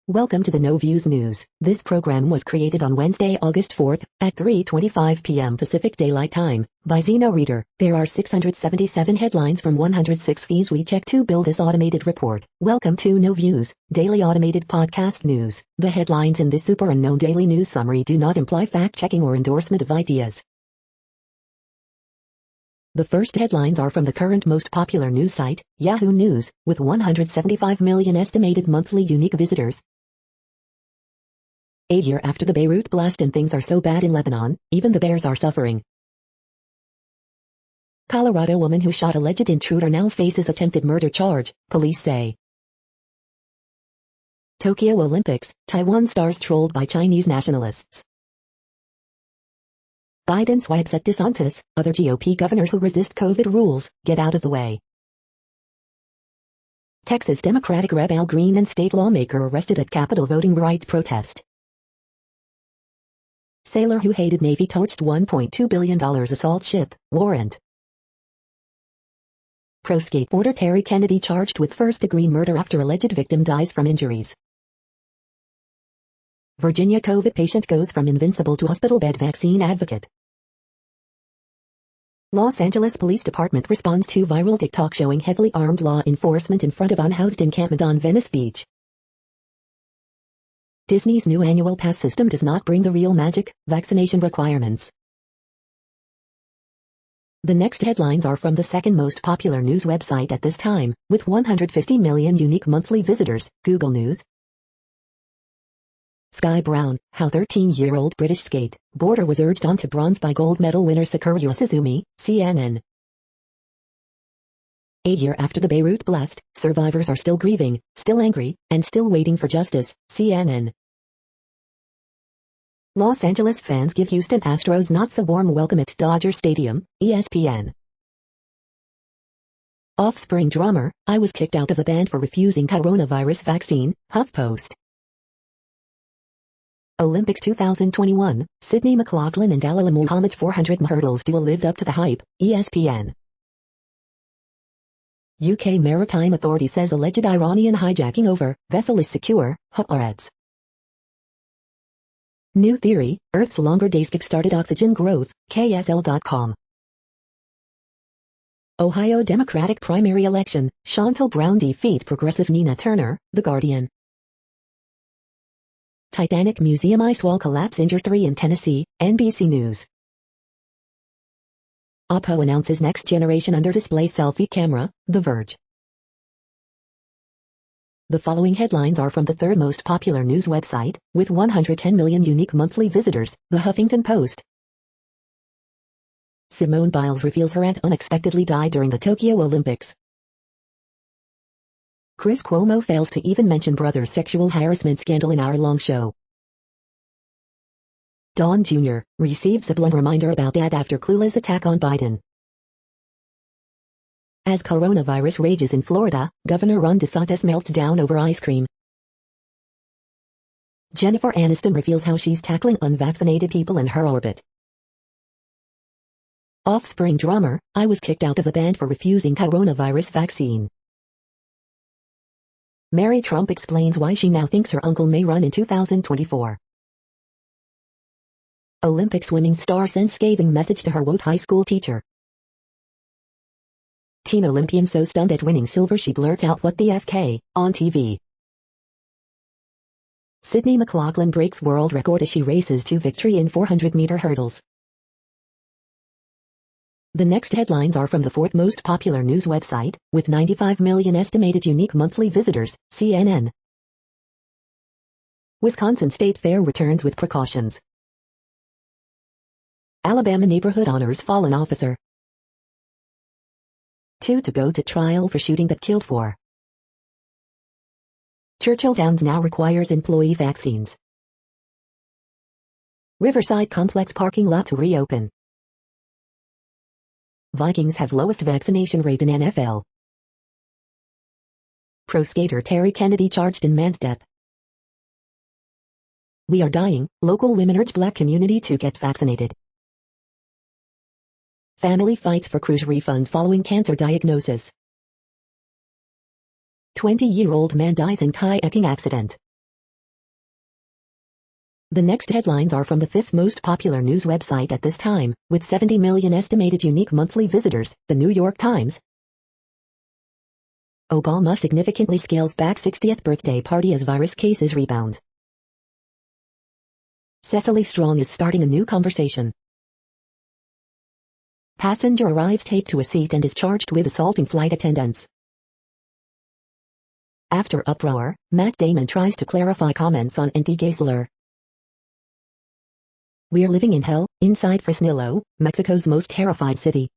Welcome to the No Views News. This program was created on Wednesday, August 4th, at 3:25 p.m. Pacific Daylight Time, by Zeno Reader. There are 677 headlines from 106 feeds we check to build this automated report. Welcome to No Views, daily automated podcast news. The headlines in this super unknown daily news summary do not imply fact-checking or endorsement of ideas. The first headlines are from the current most popular news site, Yahoo News, with 175 million estimated monthly unique visitors. A year after the Beirut blast and things are so bad in Lebanon, even the bears are suffering. Colorado woman who shot alleged intruder now faces attempted murder charge, police say. Tokyo Olympics, Taiwan stars trolled by Chinese nationalists. Biden swipes at DeSantis, other GOP governors who resist COVID rules, get out of the way. Texas Democratic Rep Al Green and state lawmaker arrested at Capitol voting rights protest. Sailor who hated Navy torched $1.2 billion assault ship, warrant. Pro skateboarder Terry Kennedy charged with first-degree murder after alleged victim dies from injuries. Virginia COVID patient goes from invincible to hospital bed vaccine advocate. Los Angeles Police Department responds to viral TikTok showing heavily armed law enforcement in front of unhoused encampment on Venice Beach. Disney's new annual pass system does not bring the real magic, vaccination requirements. The next headlines are from the second most popular news website at this time, with 150 million unique monthly visitors, Google News. Sky Brown, how 13-year-old British skateboarder was urged on to bronze by gold medal winner Sakura Suzumi, CNN. A year after the Beirut blast, survivors are still grieving, still angry, and still waiting for justice, CNN. Los Angeles fans give Houston Astros not so warm welcome at Dodger Stadium, ESPN. Offspring drummer, I was kicked out of the band for refusing coronavirus vaccine, HuffPost. Olympics 2021, Sydney McLaughlin and Dalila Muhammad's 400 hurdles duel lived up to the hype, ESPN. UK Maritime Authority says alleged Iranian hijacking over vessel is secure, Haaretz. New theory, Earth's longer days kick-started oxygen growth, KSL.com. Ohio Democratic primary election, Shontel Brown defeats progressive Nina Turner, The Guardian. Titanic Museum ice wall collapse injures 3 in Tennessee, NBC News. Oppo announces next generation under-display selfie camera, The Verge. The following headlines are from the third most popular news website, with 110 million unique monthly visitors, The Huffington Post. Simone Biles reveals her aunt unexpectedly died during the Tokyo Olympics. Chris Cuomo fails to even mention brother's sexual harassment scandal in hour-long show. Don Jr. receives a blunt reminder about dad after clueless attack on Biden. As coronavirus rages in Florida, Governor Ron DeSantis melts down over ice cream. Jennifer Aniston reveals how she's tackling unvaccinated people in her orbit. Offspring drummer, I was kicked out of the band for refusing coronavirus vaccine. Mary Trump explains why she now thinks her uncle may run in 2024. Olympic swimming star sends scathing message to her woke high school teacher. Teen Olympian so stunned at winning silver she blurts out what the FK, on TV. Sydney McLaughlin breaks world record as she races to victory in 400-meter hurdles. The next headlines are from the fourth most popular news website, with 95 million estimated unique monthly visitors, CNN. Wisconsin State Fair returns with precautions. Alabama neighborhood honors fallen officer. 2 to go to trial for shooting that killed 4. Churchill Downs now requires employee vaccines. Riverside Complex parking lot to reopen. Vikings have lowest vaccination rate in NFL. Pro skater Terry Kennedy charged in man's death. We are dying, local women urge black community to get vaccinated. Family fights for cruise refund following cancer diagnosis. 20-year-old man dies in kayaking accident. The next headlines are from the fifth most popular news website at this time, with 70 million estimated unique monthly visitors, the New York Times. Obama significantly scales back 60th birthday party as virus cases rebound. Cecily Strong is starting a new conversation. Passenger arrives taped to a seat and is charged with assaulting flight attendants. After uproar, Matt Damon tries to clarify comments on anti-gay slur. We're living in hell, inside Fresnillo, Mexico's most terrified city.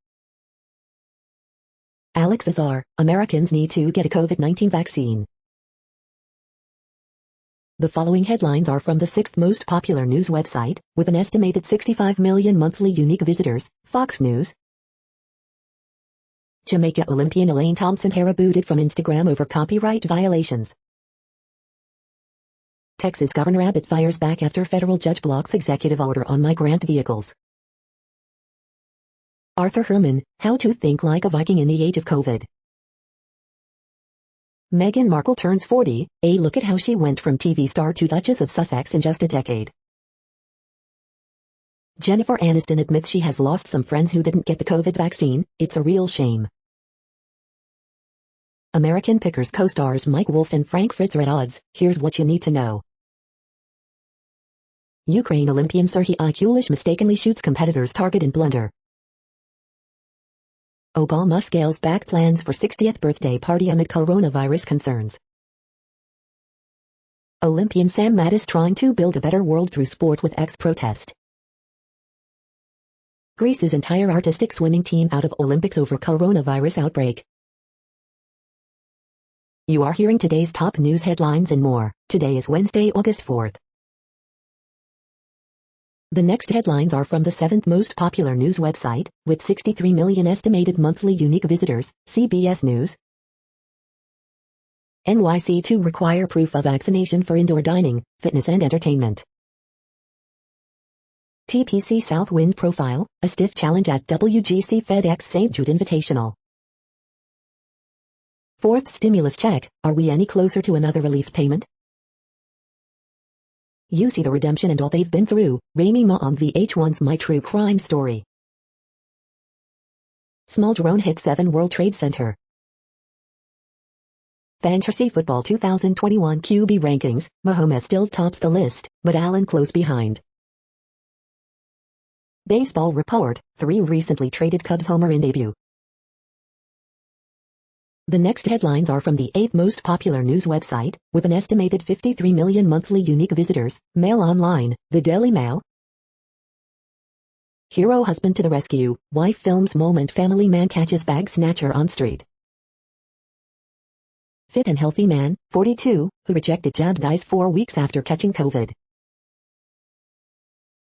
Alex Azar, Americans need to get a COVID-19 vaccine. The following headlines are from the sixth most popular news website, with an estimated 65 million monthly unique visitors, Fox News. Jamaica Olympian Elaine Thompson-Herah booted from Instagram over copyright violations. Texas Governor Abbott fires back after federal judge blocks executive order on migrant vehicles. Arthur Herman, how to think like a Viking in the age of COVID. Meghan Markle turns 40, a look at how she went from TV star to Duchess of Sussex in just a decade. Jennifer Aniston admits she has lost some friends who didn't get the COVID vaccine, it's a real shame. American Pickers co-stars Mike Wolfe and Frank Fritz are at odds, here's what you need to know. Ukraine Olympian Serhiy Kulish mistakenly shoots competitor's target in blunder. Obama scales back plans for 60th birthday party amid coronavirus concerns. Olympian Sam Mattis trying to build a better world through sport with ex-protest. Greece's entire artistic swimming team out of Olympics over coronavirus outbreak. You are hearing today's top news headlines and more. Today is Wednesday, August 4th. The next headlines are from the seventh most popular news website, with 63 million estimated monthly unique visitors, CBS News. NYC to require proof of vaccination for indoor dining, fitness and entertainment. TPC Southwind profile, a stiff challenge at WGC FedEx St. Jude Invitational. Fourth stimulus check, are we any closer to another relief payment? You see the redemption and all they've been through, Rami Ma on VH1's My True Crime Story. Small drone hit 7 World Trade Center. Fantasy Football 2021 QB rankings, Mahomes still tops the list, but Allen close behind. Baseball report, 3 recently traded Cubs homer in debut. The next headlines are from the 8th most popular news website, with an estimated 53 million monthly unique visitors, Mail Online, the Daily Mail. Hero husband to the rescue, wife films moment family man catches bag snatcher on street. Fit and healthy man, 42, who rejected jabs dies 4 weeks after catching COVID.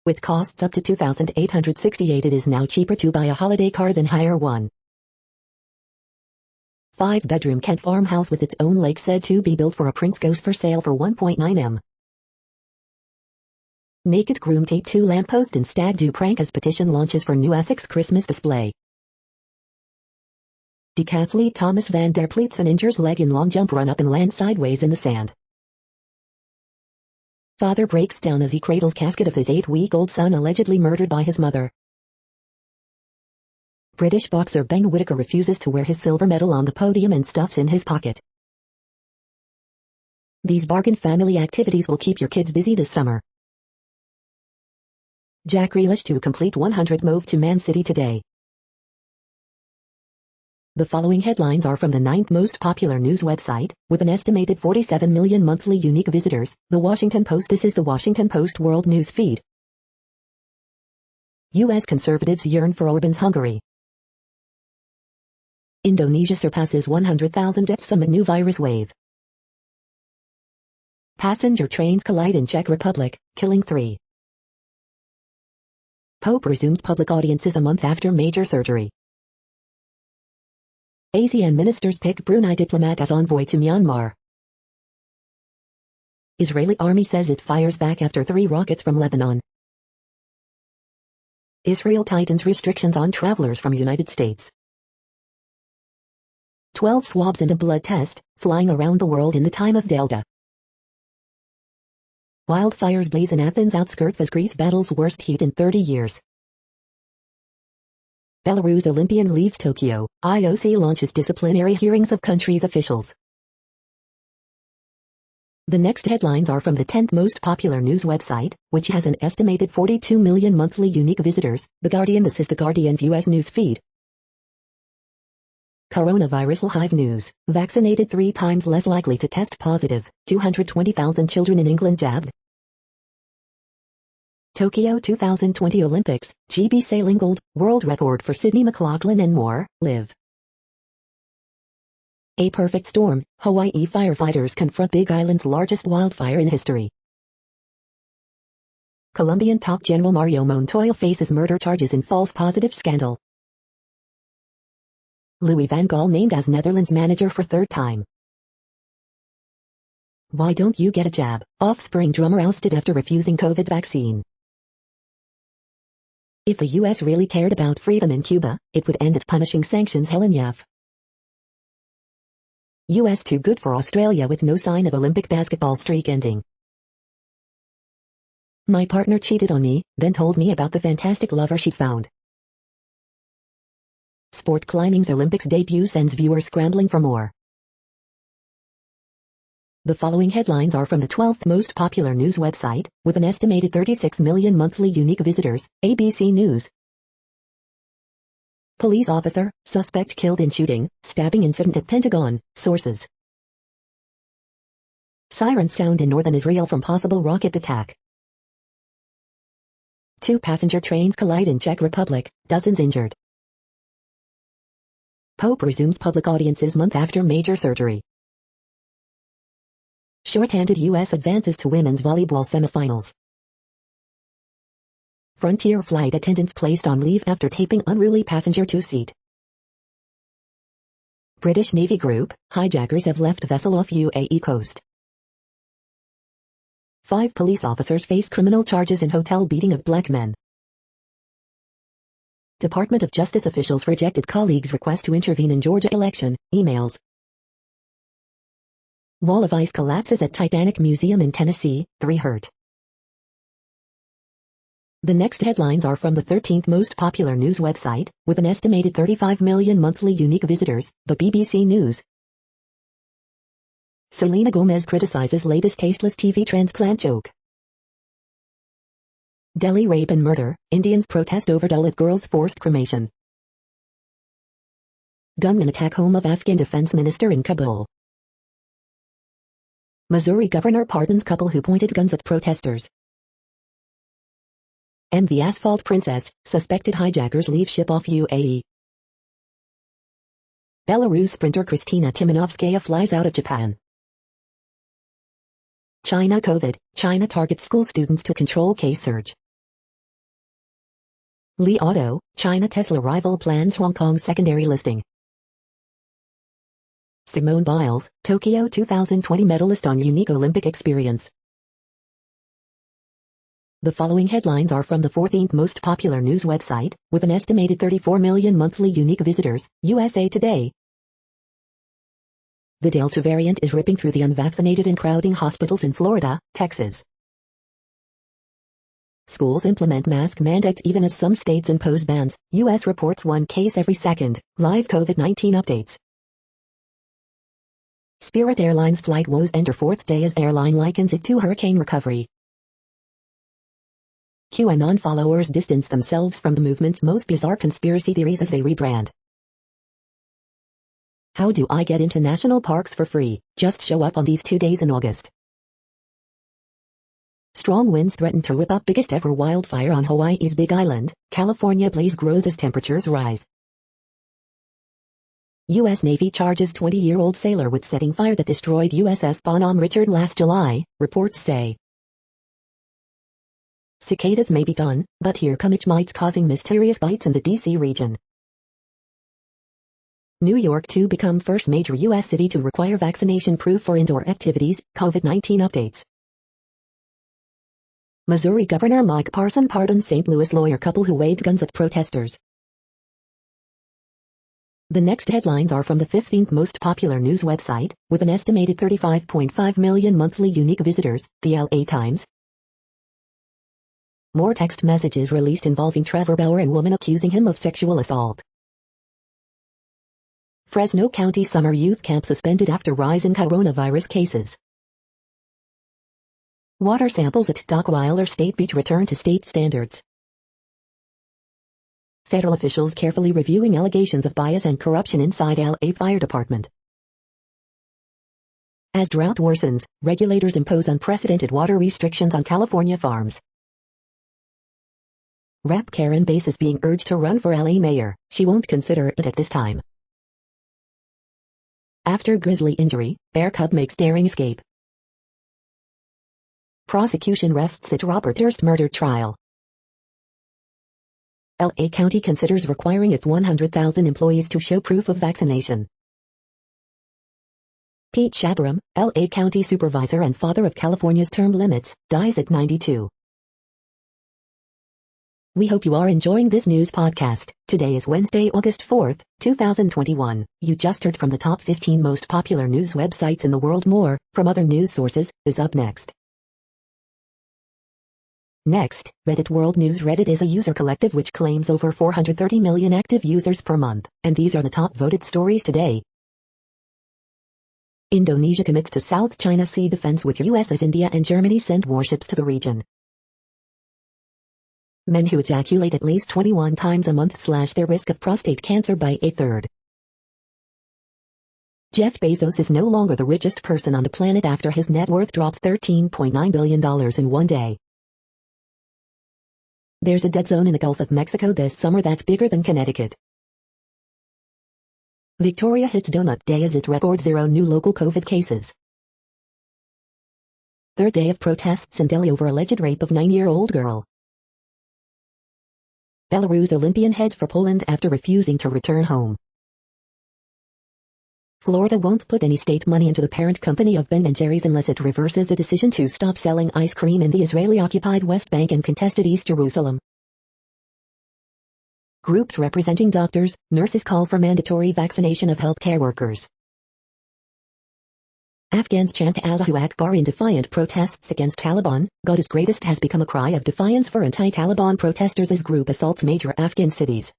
With costs up to $2,868, it is now cheaper to buy a holiday car than hire one. 5-bedroom Kent farmhouse with its own lake said to be built for a prince goes for sale for 1.9 M. Naked groom taped to lamppost in stag do prank as petition launches for new Essex Christmas display. Decathlete Thomas van der Pleetson injures leg in long jump run up and lands sideways in the sand. Father breaks down as he cradles casket of his 8-week-old son allegedly murdered by his mother. British boxer Ben Whittaker refuses to wear his silver medal on the podium and stuffs in his pocket. These bargain family activities will keep your kids busy this summer. Jack Grealish to complete 100 move to Man City today. The following headlines are from the 9th most popular news website, with an estimated 47 million monthly unique visitors, The Washington Post. This is the Washington Post World News Feed. U.S. conservatives yearn for Orban's Hungary. Indonesia surpasses 100,000 deaths amid new virus wave. Passenger trains collide in Czech Republic, killing 3. Pope resumes public audiences a month after major surgery. ASEAN ministers pick Brunei diplomat as envoy to Myanmar. Israeli army says it fires back after 3 rockets from Lebanon. Israel tightens restrictions on travelers from United States. 12 swabs and a blood test, flying around the world in the time of Delta. Wildfires blaze in Athens outskirts as Greece battles worst heat in 30 years. Belarus Olympian leaves Tokyo. IOC launches disciplinary hearings of country's officials. The next headlines are from the 10th most popular news website, which has an estimated 42 million monthly unique visitors. The Guardian. This is the Guardian's U.S. news feed. Coronavirus Live News. Vaccinated 3 times less likely to test positive. 220,000 children in England jabbed. Tokyo 2020 Olympics. GB sailing gold. World record for Sydney McLaughlin and more. Live. A perfect storm. Hawaii firefighters confront Big Island's largest wildfire in history. Colombian top general Mario Montoya faces murder charges in false positive scandal. Louis van Gaal named as Netherlands manager for 3rd time. Why don't you get a jab? Offspring drummer ousted after refusing COVID vaccine. If the U.S. really cared about freedom in Cuba, it would end its punishing sanctions. Helen Yaf. U.S. too good for Australia with no sign of Olympic basketball streak ending. My partner cheated on me, then told me about the fantastic lover she found. Sport climbing's Olympics debut sends viewers scrambling for more. The following headlines are from the 12th most popular news website, with an estimated 36 million monthly unique visitors. ABC News. Police officer, suspect killed in shooting, stabbing incident at Pentagon, sources. Sirens sound in northern Israel from possible rocket attack. 2 passenger trains collide in Czech Republic, dozens injured. Pope resumes public audiences month after major surgery. Short-handed U.S. advances to women's volleyball semifinals. Frontier flight attendants placed on leave after taping unruly passenger 2-seat. British Navy group, hijackers have left vessel off UAE coast. 5 police officers face criminal charges in hotel beating of black men. Department of Justice officials rejected colleagues' request to intervene in Georgia election, emails. Wall of ice collapses at Titanic Museum in Tennessee, 3 hurt. The next headlines are from the 13th most popular news website, with an estimated 35 million monthly unique visitors, the BBC News. Selena Gomez criticizes latest tasteless TV transplant joke. Delhi rape and murder, Indians protest over Dalit girl's forced cremation. Gunmen attack home of Afghan defense minister in Kabul. Missouri governor pardons couple who pointed guns at protesters. MV Asphalt Princess, suspected hijackers leave ship off UAE. Belarus sprinter Kristina Timanovskaya flies out of Japan. China COVID, China targets school students to control case surge. Li Auto, China Tesla rival plans Hong Kong secondary listing. Simone Biles, Tokyo 2020 medalist on unique Olympic experience. The following headlines are from the 14th most popular news website, with an estimated 34 million monthly unique visitors, USA Today. The Delta variant is ripping through the unvaccinated and crowding hospitals in Florida, Texas. Schools implement mask mandates even as some states impose bans. U.S. reports 1 case every second. Live COVID-19 updates. Spirit Airlines flight woes enter 4th day as airline likens it to hurricane recovery. QAnon followers distance themselves from the movement's most bizarre conspiracy theories as they rebrand. How do I get into national parks for free? Just show up on these 2 days in August. Strong winds threaten to whip up biggest ever wildfire on Hawaii's Big Island. California blaze grows as temperatures rise. U.S. Navy charges 20-year-old sailor with setting fire that destroyed USS Bonhomme Richard last July, reports say. Cicadas may be done, but here come mites causing mysterious bites in the D.C. region. New York to become first major U.S. city to require vaccination proof for indoor activities. COVID-19 updates. Missouri Governor Mike Parson pardons St. Louis lawyer couple who waved guns at protesters. The next headlines are from the 15th most popular news website, with an estimated 35.5 million monthly unique visitors, the LA Times. More text messages released involving Trevor Bauer and woman accusing him of sexual assault. Fresno County Summer Youth Camp suspended after rise in coronavirus cases. Water samples at Dockweiler State Beach return to state standards. Federal officials carefully reviewing allegations of bias and corruption inside LA Fire Department. As drought worsens, regulators impose unprecedented water restrictions on California farms. Rep. Karen Bass is being urged to run for LA mayor. She won't consider it at this time. After grisly injury, bear cub makes daring escape. Prosecution rests at Robert Durst murder trial. LA County considers requiring its 100,000 employees to show proof of vaccination. Pete Shabaram, LA County supervisor and father of California's term limits, dies at 92. We hope you are enjoying this news podcast. Today is Wednesday, August 4th, 2021. You just heard from the top 15 most popular news websites in the world. More, from other news sources, is up next. Next, Reddit World News. Reddit is a user collective which claims over 430 million active users per month, and these are the top voted stories today. Indonesia commits to South China Sea defense with US as India and Germany send warships to the region. Men who ejaculate at least 21 times a month slash their risk of prostate cancer by a third. Jeff Bezos is no longer the richest person on the planet after his net worth drops $13.9 billion in one day. There's a dead zone in the Gulf of Mexico this summer that's bigger than Connecticut. Victoria hits Donut Day as it records 0 new local COVID cases. Third day of protests in Delhi over alleged rape of 9-year-old girl. Belarus Olympian heads for Poland after refusing to return home. Florida won't put any state money into the parent company of Ben & Jerry's unless it reverses the decision to stop selling ice cream in the Israeli-occupied West Bank and contested East Jerusalem. Groups representing doctors, nurses call for mandatory vaccination of healthcare workers. Afghans chant Allahu Akbar in defiant protests against Taliban. God is greatest has become a cry of defiance for anti-Taliban protesters as group assaults major Afghan cities.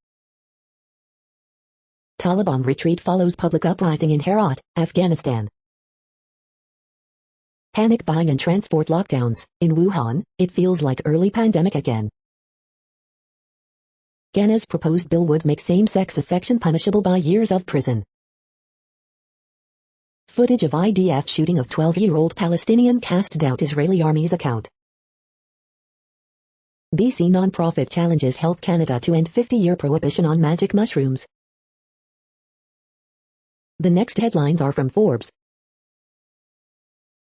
Taliban retreat follows public uprising in Herat, Afghanistan. Panic buying and transport lockdowns. In Wuhan, it feels like early pandemic again. Ghana's proposed bill would make same-sex affection punishable by years of prison. Footage of IDF shooting of 12-year-old Palestinian cast doubt Israeli Army's account. BC nonprofit challenges Health Canada to end 50-year prohibition on magic mushrooms. The next headlines are from Forbes.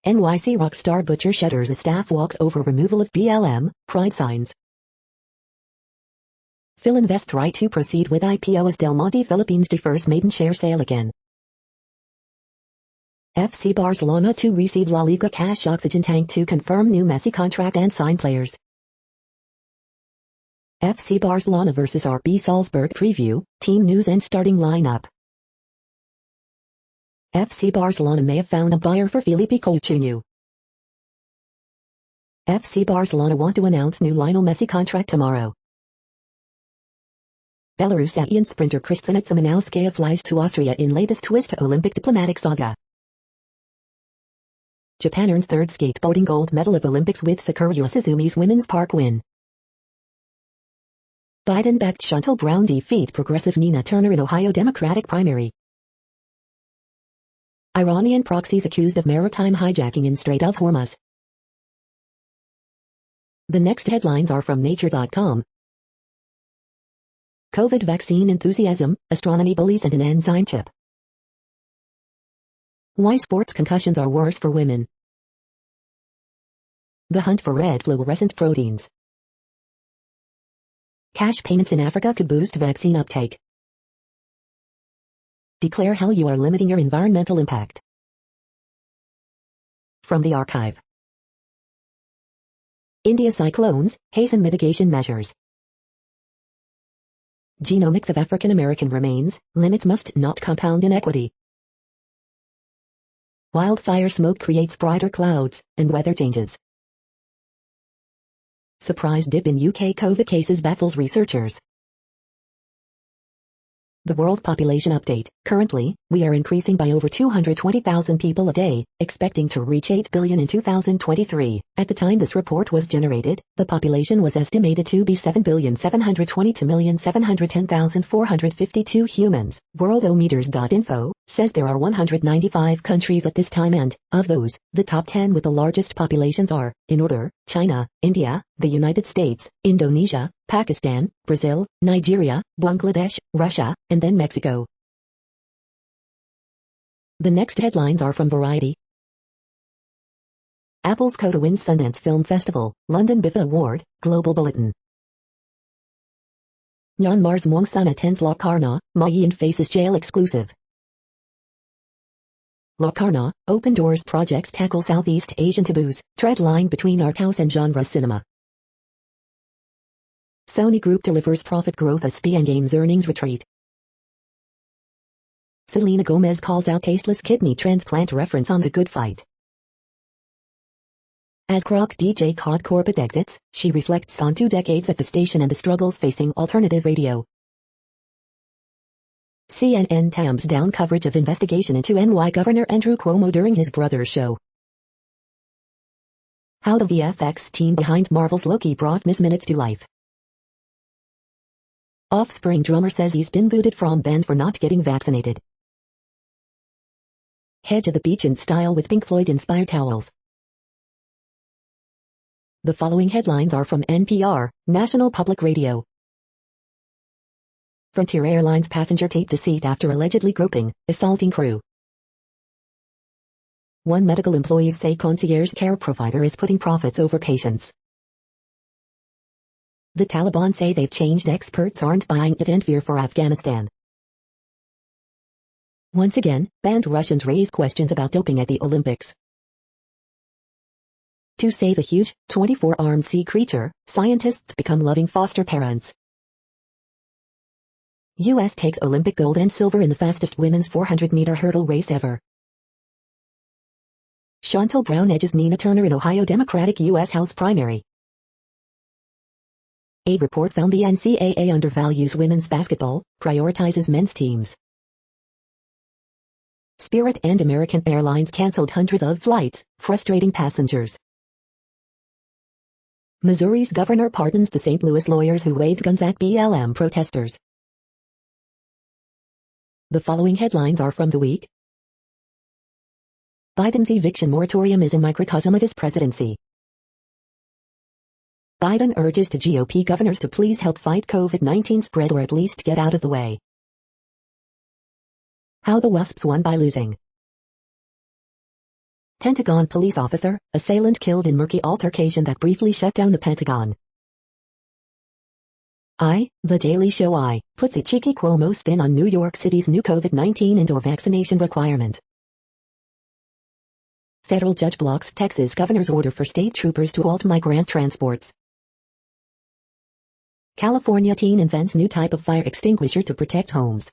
NYC rock star butcher shudders as staff walks over removal of BLM pride signs. Philinvest right to proceed with IPO as Del Monte Philippines defers maiden share sale again. FC Barcelona to receive La Liga cash oxygen tank to confirm new Messi contract and sign players. FC Barcelona vs RB Salzburg preview, team news and starting lineup. FC Barcelona may have found a buyer for Filipe Coutinho. FC Barcelona want to announce new Lionel Messi contract tomorrow. Belarusian sprinter Kristina Tsimanowskaya flies to Austria in latest twist to Olympic diplomatic saga. Japan earns third skateboarding gold medal of Olympics with Sakura Suzumi's women's park win. Biden-backed Shontel Brown defeats progressive Nina Turner in Ohio Democratic primary. Iranian proxies accused of maritime hijacking in Strait of Hormuz. The next headlines are from Nature.com. COVID vaccine enthusiasm, astronomy bullies and an enzyme chip. Why sports concussions are worse for women. The hunt for red fluorescent proteins. Cash payments in Africa could boost vaccine uptake. Declare how you are limiting your environmental impact. From the archive. India cyclones, hasten mitigation measures. Genomics of African American remains, limits must not compound inequity. Wildfire smoke creates brighter clouds, and weather changes. Surprise dip in UK COVID cases baffles researchers. The World Population Update. Currently, we are increasing by over 220,000 people a day, expecting to reach 8 billion in 2023. At the time this report was generated, the population was estimated to be 7,722,710,452 humans. Worldometers.info says there are 195 countries at this time and, of those, the top 10 with the largest populations are, in order, China, India, the United States, Indonesia, Pakistan, Brazil, Nigeria, Bangladesh, Russia, and then Mexico. The next headlines are from Variety. Apple's Coda wins Sundance Film Festival, London BIFA Award, Global Bulletin. Myanmar's Maung San attends Locarno, Ma Yin faces jail exclusive. Locarno, Open Doors projects tackle Southeast Asian taboos, tread line between art house and genre cinema. Sony Group delivers profit growth as SPN Games earnings retreat. Selena Gomez calls out tasteless kidney transplant reference on The Good Fight. As Croc DJ Cod Corbett exits, she reflects on 2 decades at the station and the struggles facing alternative radio. CNN tamps down coverage of investigation into NY Governor Andrew Cuomo during his brother's show. How the VFX team behind Marvel's Loki brought Miss Minutes to life. Offspring drummer says he's been booted from band for not getting vaccinated. Head to the beach in style with Pink Floyd-inspired towels. The following headlines are from NPR, National Public Radio. Frontier Airlines passenger taped to seat after allegedly groping, assaulting crew. One medical employees say concierge care provider is putting profits over patients. The Taliban say they've changed, experts aren't buying it and fear for Afghanistan. Once again, banned Russians raise questions about doping at the Olympics. To save a huge, 24-armed sea creature, scientists become loving foster parents. U.S. takes Olympic gold and silver in the fastest women's 400-meter hurdle race ever. Chantal Brown edges Nina Turner in Ohio Democratic U.S. House primary. A report found the NCAA undervalues women's basketball, prioritizes men's teams. Spirit and American Airlines canceled hundreds of flights, frustrating passengers. Missouri's governor pardons the St. Louis lawyers who waved guns at BLM protesters. The following headlines are from The Week. Biden's eviction moratorium is a microcosm of his presidency. Biden urges to GOP governors to please help fight COVID-19 spread or at least get out of the way. How the WASPs won by losing. Pentagon police officer, assailant killed in murky altercation that briefly shut down the Pentagon. The Daily Show puts a cheeky Cuomo spin on New York City's new COVID-19 indoor vaccination requirement. Federal judge blocks Texas governor's order for state troopers to halt migrant transports. California teen invents new type of fire extinguisher to protect homes.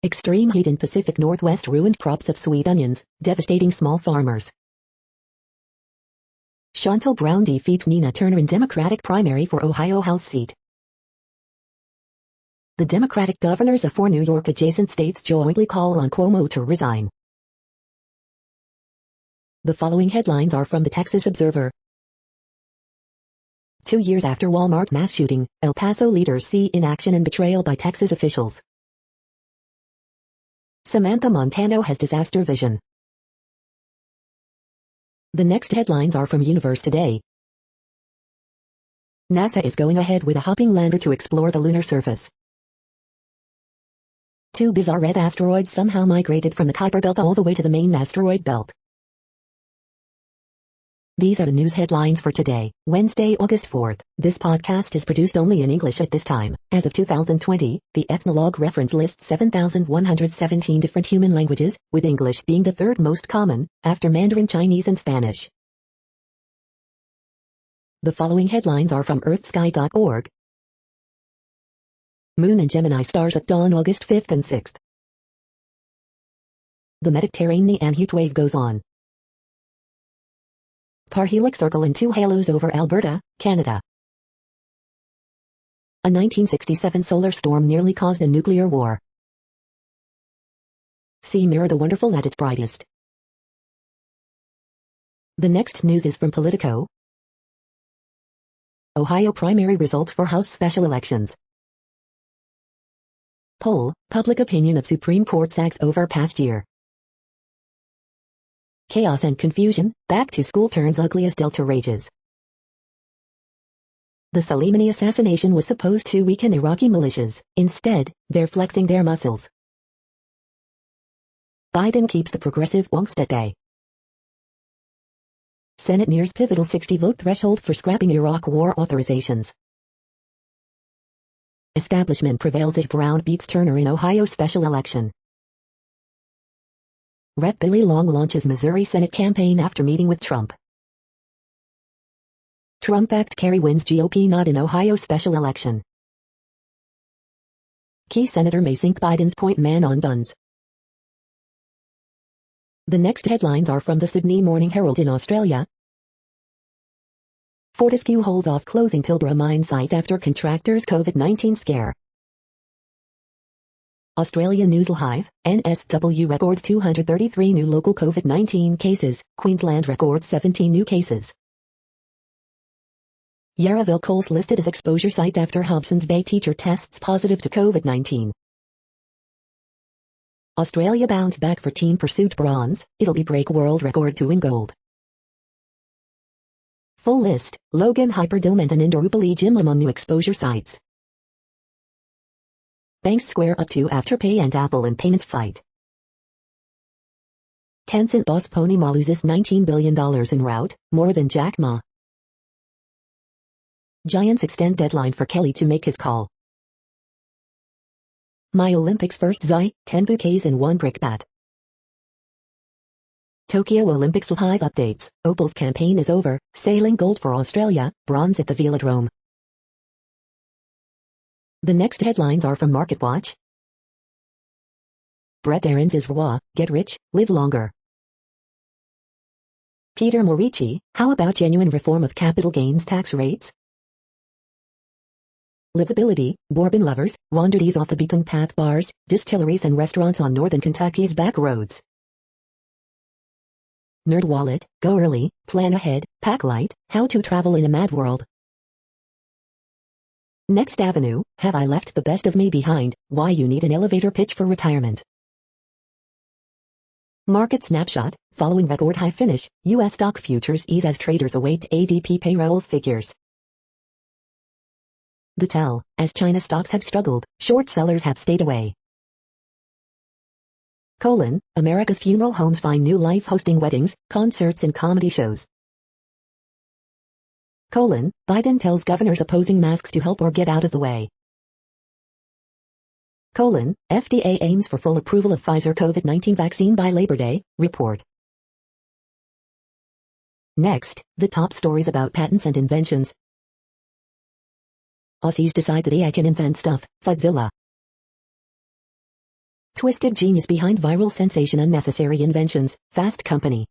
Extreme heat in Pacific Northwest ruined crops of sweet onions, devastating small farmers. Chantal Brown defeats Nina Turner in Democratic primary for Ohio House seat. The Democratic governors of 4 New York-adjacent states jointly call on Cuomo to resign. The following headlines are from the Texas Observer. 2 years after Walmart mass shooting, El Paso leaders see inaction and betrayal by Texas officials. Samantha Montano has disaster vision. The next headlines are from Universe Today. NASA is going ahead with a hopping lander to explore the lunar surface. 2 bizarre red asteroids somehow migrated from the Kuiper Belt all the way to the main asteroid belt. These are the news headlines for today, Wednesday, August 4th. This podcast is produced only in English at this time. As of 2020, the Ethnologue reference lists 7,117 different human languages, with English being the 3rd most common, after Mandarin Chinese and Spanish. The following headlines are from earthsky.org. Moon and Gemini stars at dawn August 5th and 6th. The Mediterranean heat wave goes on. parhelix circle and 2 halos over Alberta, Canada. A 1967 solar storm nearly caused a nuclear war. See Mirror the Wonderful at its brightest. The next news is from Politico. Ohio primary results for House special elections. Poll, public opinion of Supreme Court sags over past year. Chaos and confusion, back to school turns ugly as Delta rages. The Soleimani assassination was supposed to weaken Iraqi militias. Instead, they're flexing their muscles. Biden keeps the progressive wonks at bay. Senate nears pivotal 60-vote threshold for scrapping Iraq war authorizations. Establishment prevails as Brown beats Turner in Ohio special election. Rep. Billy Long launches Missouri Senate campaign after meeting with Trump. Trump-backed Kerry wins GOP nod in Ohio special election. Key senator may sink Biden's point man on guns. The next headlines are from the Sydney Morning Herald in Australia. Fortescue holds off closing Pilbara mine site after contractors' COVID-19 scare. Australia News Live, NSW records 233 new local COVID-19 cases, Queensland records 17 new cases. Yarraville Coles listed as exposure site after Hobsons Bay teacher tests positive to COVID-19. Australia bounce back for team pursuit bronze, Italy break world record to win gold. Full list, Logan Hyperdome and an Indooroopilly gym among new exposure sites. Banks square up to Afterpay and Apple in payments fight. Tencent boss Pony Ma loses $19 billion in rout, more than Jack Ma. Giants extend deadline for Kelly to make his call. My Olympics first Zai, 10 bouquets in 1 brickbat. Tokyo Olympics live updates, Opal's campaign is over, sailing gold for Australia, bronze at the Velodrome. The next headlines are from MarketWatch. Brett Aarons is raw, get rich, live longer. Peter Morici, how about genuine reform of capital gains tax rates? Livability, bourbon lovers, wander these off the beaten path bars, distilleries and restaurants on northern Kentucky's back roads. NerdWallet, go early, plan ahead, pack light, how to travel in a mad world. Next Avenue, have I left the best of me behind, why you need an elevator pitch for retirement. Market snapshot, following record high finish, U.S. stock futures ease as traders await ADP payrolls figures. The tell, as China stocks have struggled, short sellers have stayed away. America's funeral homes find new life hosting weddings, concerts and comedy shows. Biden tells governors opposing masks to help or get out of the way. FDA aims for full approval of Pfizer COVID-19 vaccine by Labor Day, report. Next, the top stories about patents and inventions. Aussies decide that AI can invent stuff, Fudzilla. Twisted genius behind viral sensation unnecessary inventions, Fast Company.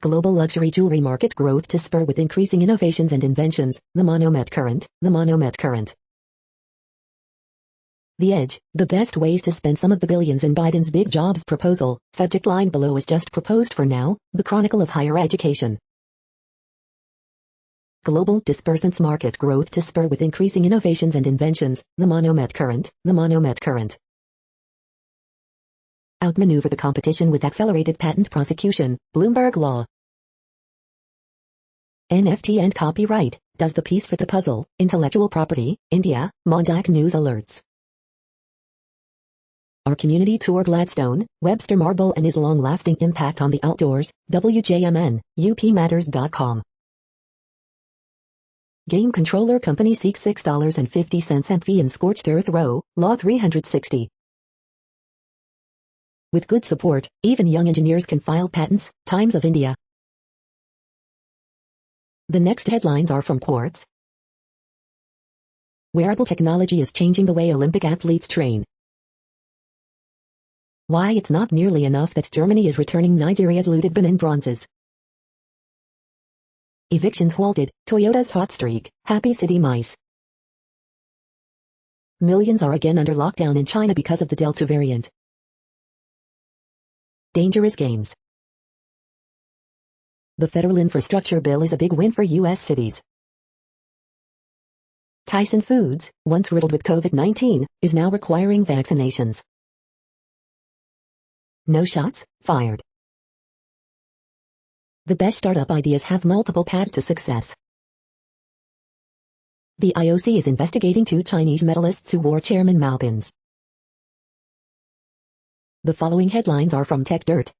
Global luxury jewelry market growth to spur with increasing innovations and inventions, the Monomet Current. The Edge, the best ways to spend some of the billions in Biden's big jobs proposal, subject line below is just proposed for now, the Chronicle of Higher Education. Global disbursements market growth to spur with increasing innovations and inventions, the Monomet Current. Outmaneuver the competition with accelerated patent prosecution, Bloomberg Law. NFT and copyright, does the piece fit the puzzle, intellectual property, India, Mondak News alerts. Our community tour Gladstone, Webster Marble and his long-lasting impact on the outdoors, WJMN, upmatters.com. Game controller company seeks $6.50 fee in scorched earth row, Law 360. With good support, even young engineers can file patents, Times of India. The next headlines are from Quartz. Wearable technology is changing the way Olympic athletes train. Why it's not nearly enough that Germany is returning Nigeria's looted Benin bronzes. Evictions halted, Toyota's hot streak, happy city mice. Millions are again under lockdown in China because of the Delta variant. Dangerous games. The federal infrastructure bill is a big win for U.S. cities. Tyson Foods, once riddled with COVID-19, is now requiring vaccinations. No shots fired. The best startup ideas have multiple paths to success. The IOC is investigating 2 Chinese medalists who wore Chairman Mao pins. The following headlines are from Tech Dirt.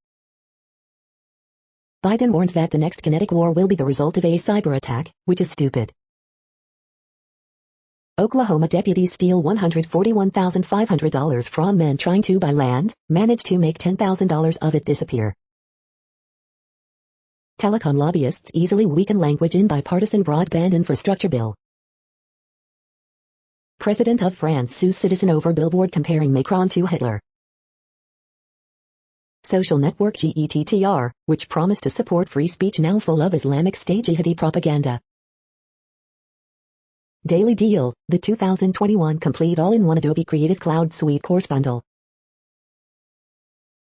Biden warns that the next kinetic war will be the result of a cyber attack, which is stupid. Oklahoma deputies steal $141,500 from men trying to buy land, manage to make $10,000 of it disappear. Telecom lobbyists easily weaken language in bipartisan broadband infrastructure bill. President of France sues citizen over billboard comparing Macron to Hitler. Social network GETTR, which promised to support free speech, now full of Islamic State jihadi propaganda. Daily Deal, the 2021 complete all-in-one Adobe Creative Cloud Suite course bundle.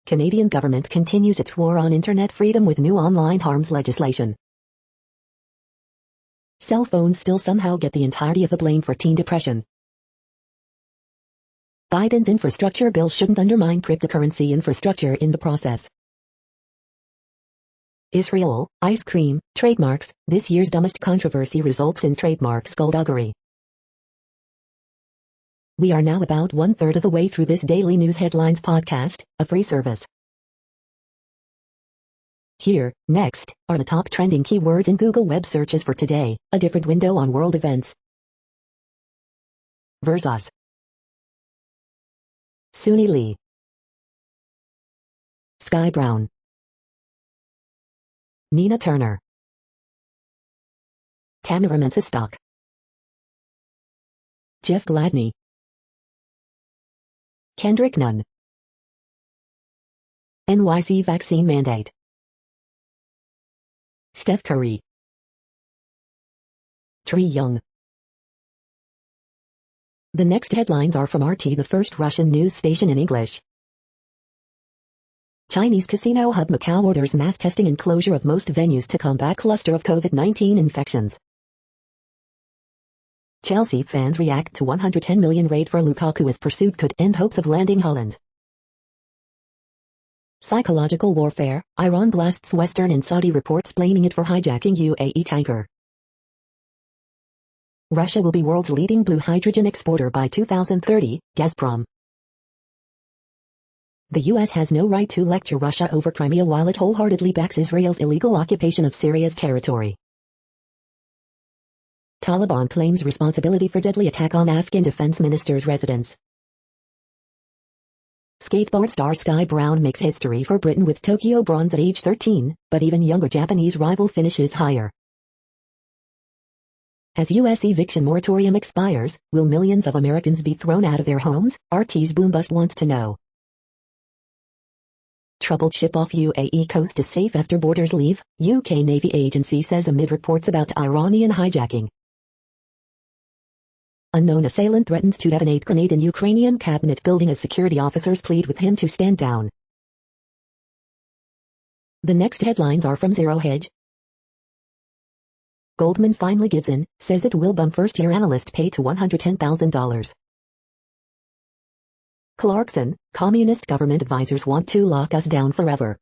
Canadian government continues its war on internet freedom with new online harms legislation. Cell phones still somehow get the entirety of the blame for teen depression. Biden's infrastructure bill shouldn't undermine cryptocurrency infrastructure in the process. Israel, ice cream, trademarks, this year's dumbest controversy results in trademark skullduggery. We are now about 1/3 of the way through this daily news headlines podcast, a free service. Here, next, are the top trending keywords in Google web searches for today, a different window on world events. Versus. Suni Lee. Sky Brown. Nina Turner. Tamara Menzistock. Jeff Gladney. Kendrick Nunn. NYC vaccine mandate. Steph Curry. Tree Young. The next headlines are from RT, the first Russian news station in English. Chinese casino hub Macau orders mass testing and closure of most venues to combat cluster of COVID-19 infections. Chelsea fans react to 110 million raid for Lukaku as pursuit could end hopes of landing Holland. Psychological warfare, Iran blasts Western and Saudi reports blaming it for hijacking UAE tanker. Russia will be world's leading blue hydrogen exporter by 2030, Gazprom. The U.S. has no right to lecture Russia over Crimea while it wholeheartedly backs Israel's illegal occupation of Syria's territory. Taliban claims responsibility for deadly attack on Afghan defense minister's residence. Skateboard star Sky Brown makes history for Britain with Tokyo bronze at age 13, but even younger Japanese rival finishes higher. As U.S. eviction moratorium expires, will millions of Americans be thrown out of their homes? RT's Boombust wants to know. Troubled ship off UAE coast is safe after boarders leave, UK Navy agency says amid reports about Iranian hijacking. Unknown assailant threatens to detonate grenade in Ukrainian cabinet building as security officers plead with him to stand down. The next headlines are from Zero Hedge. Goldman finally gives in, says it will bump first-year analyst pay to $110,000. Clarkson, communist government advisors want to lock us down forever.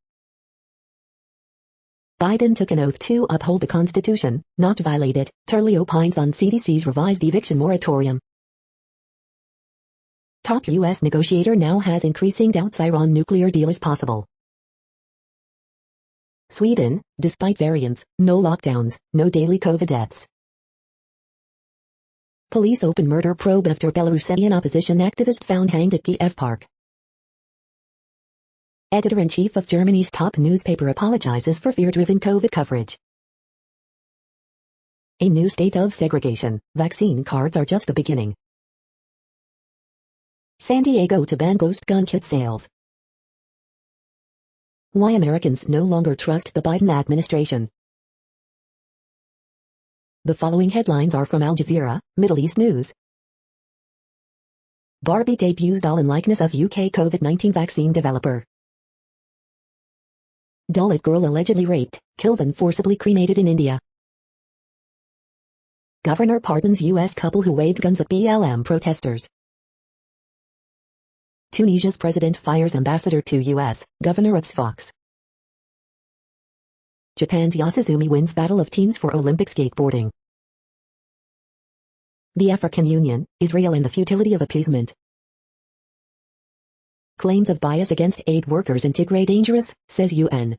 Biden took an oath to uphold the Constitution, not violate it, Turley opines on CDC's revised eviction moratorium. Top U.S. negotiator now has increasing doubts Iran nuclear deal is possible. Sweden, despite variants, no lockdowns, no daily COVID deaths. Police open murder probe after Belarusian opposition activist found hanged at Kiev Park. Editor-in-chief of Germany's top newspaper apologizes for fear-driven COVID coverage. A new state of segregation, vaccine cards are just the beginning. San Diego to ban ghost gun kit sales. Why Americans no longer trust the Biden administration. The following headlines are from Al Jazeera, Middle East News. Barbie debuts doll in likeness of UK COVID-19 vaccine developer. Dalit girl allegedly raped, killed and forcibly cremated in India. Governor pardons U.S. couple who waved guns at BLM protesters. Tunisia's president fires ambassador to U.S., governor of Sfax. Japan's Yasuzumi wins battle of teens for Olympic skateboarding. The African Union, Israel and the futility of appeasement. Claims of bias against aid workers in Tigray dangerous, says UN.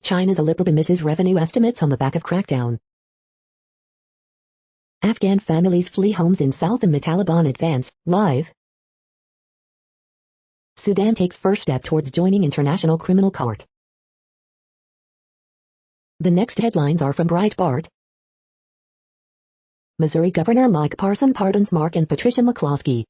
China's Alibaba misses revenue estimates on the back of crackdown. Afghan families flee homes in South and Taliban advance, live. Sudan takes first step towards joining International Criminal Court. The next headlines are from Breitbart. Missouri Governor Mike Parson pardons Mark and Patricia McCloskey.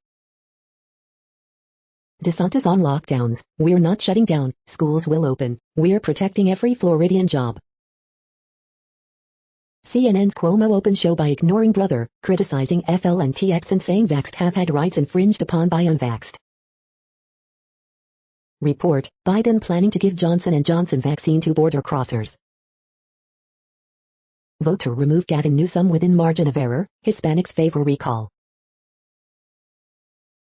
DeSantis on lockdowns, we're not shutting down, schools will open, we're protecting every Floridian job. CNN's Cuomo opens show by ignoring brother, criticizing FLNTX and saying vaxxed have had rights infringed upon by unvaxxed. Report, Biden planning to give Johnson & Johnson vaccine to border crossers. Vote to remove Gavin Newsom within margin of error, Hispanics favor recall.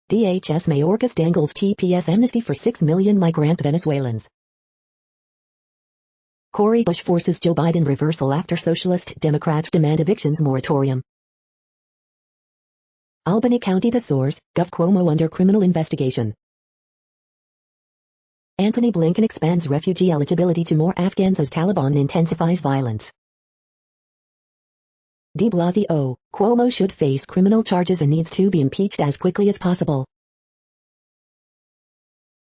DHS Mayorkas dangles TPS amnesty for 6 million migrant Venezuelans. Cory Bush forces Joe Biden reversal after Socialist Democrats demand evictions moratorium. Albany County to source, Gov Cuomo under criminal investigation. Antony Blinken expands refugee eligibility to more Afghans as Taliban intensifies violence. De Blasio, Cuomo should face criminal charges and needs to be impeached as quickly as possible.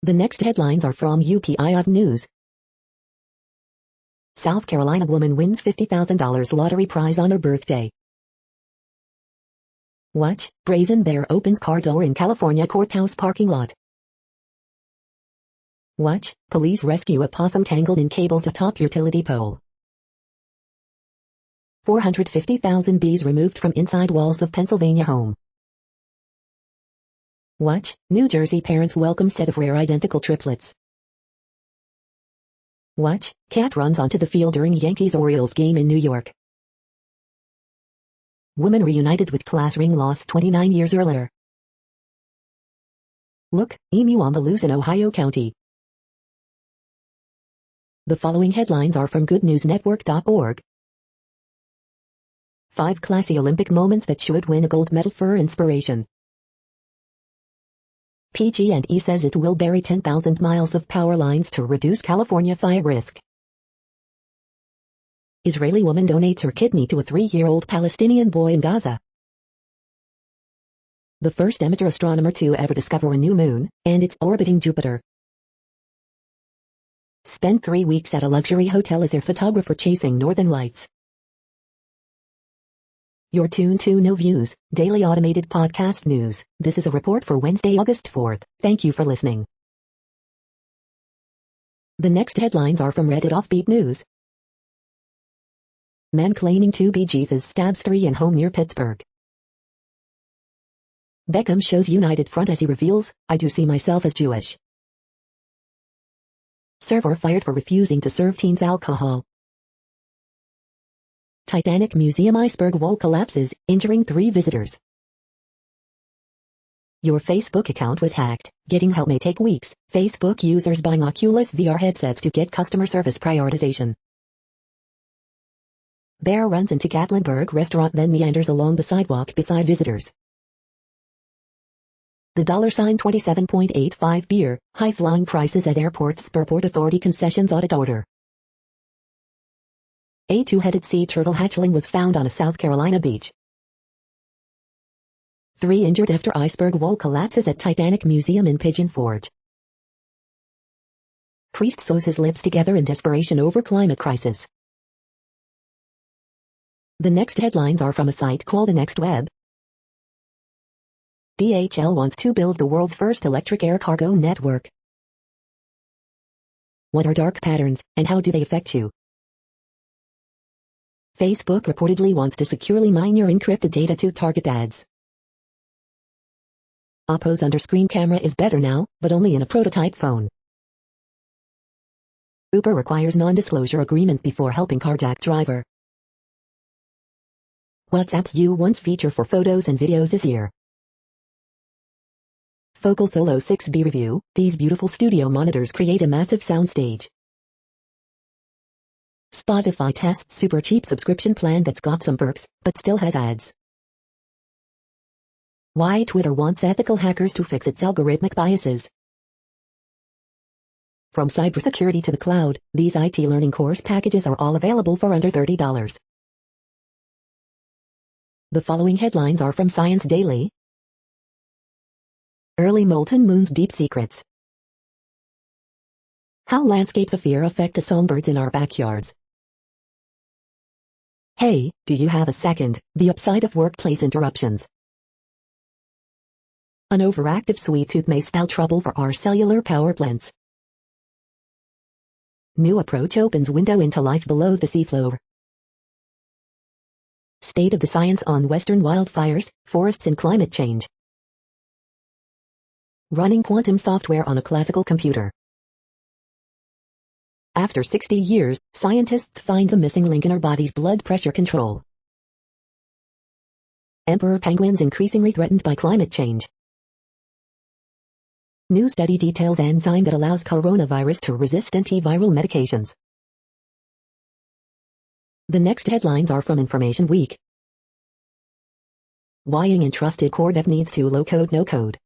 The next headlines are from UPI News. South Carolina woman wins $50,000 lottery prize on her birthday. Watch, Brazen Bear opens car door in California courthouse parking lot. Watch, police rescue a possum tangled in cables atop utility pole. 450,000 bees removed from inside walls of Pennsylvania home. Watch, New Jersey parents welcome set of rare identical triplets. Watch, cat runs onto the field during Yankees-Orioles game in New York. Woman reunited with class ring lost 29 years earlier. Look, emu on the loose in Ohio County. The following headlines are from goodnewsnetwork.org. 5 classy Olympic moments that should win a gold medal for inspiration. PG&E says it will bury 10,000 miles of power lines to reduce California fire risk. Israeli woman donates her kidney to a 3-year-old Palestinian boy in Gaza. The first amateur astronomer to ever discover a new moon, and it's orbiting Jupiter. Spent 3 weeks at a luxury hotel as their photographer chasing northern lights. You're tuned to No Views, daily automated podcast news. This is a report for Wednesday, August 4th. Thank you for listening. The next headlines are from Reddit Offbeat News. Man claiming to be Jesus stabs 3 in home near Pittsburgh. Beckham shows united front as he reveals, I do see myself as Jewish. Server fired for refusing to serve teens alcohol. Titanic Museum iceberg wall collapses, injuring 3 visitors. Your Facebook account was hacked. Getting help may take weeks. Facebook users buying Oculus VR headsets to get customer service prioritization. Bear runs into Gatlinburg restaurant then meanders along the sidewalk beside visitors. The $27.85 beer, high-flying prices at airports spur Port Authority concessions audit order. A 2-headed sea turtle hatchling was found on a South Carolina beach. 3 injured after iceberg wall collapses at Titanic Museum in Pigeon Forge. Priest sews his lips together in desperation over climate crisis. The next headlines are from a site called The Next Web. DHL wants to build the world's first electric air cargo network. What are dark patterns, and how do they affect you? Facebook reportedly wants to securely mine your encrypted data to target ads. Oppo's under-screen camera is better now, but only in a prototype phone. Uber requires non-disclosure agreement before helping carjack driver. WhatsApp's U-Once feature for photos and videos is here. Focal Solo 6B review. These beautiful studio monitors create a massive soundstage. Spotify tests super cheap subscription plan that's got some perks, but still has ads. Why Twitter wants ethical hackers to fix its algorithmic biases. From cybersecurity to the cloud, these IT learning course packages are all available for under $30. The following headlines are from Science Daily. Early molten moon's deep secrets. How landscapes of fear affect the songbirds in our backyards. Hey, do you have a second? The upside of workplace interruptions. An overactive sweet tooth may spell trouble for our cellular power plants. New approach opens window into life below the seafloor. State of the science on western wildfires, forests and climate change. Running quantum software on a classical computer. After 60 years, scientists find the missing link in our body's blood pressure control. Emperor penguins increasingly threatened by climate change. New study details enzyme that allows coronavirus to resist antiviral medications. The next headlines are from Information Week. Wying entrusted core dev needs to low-code no-code.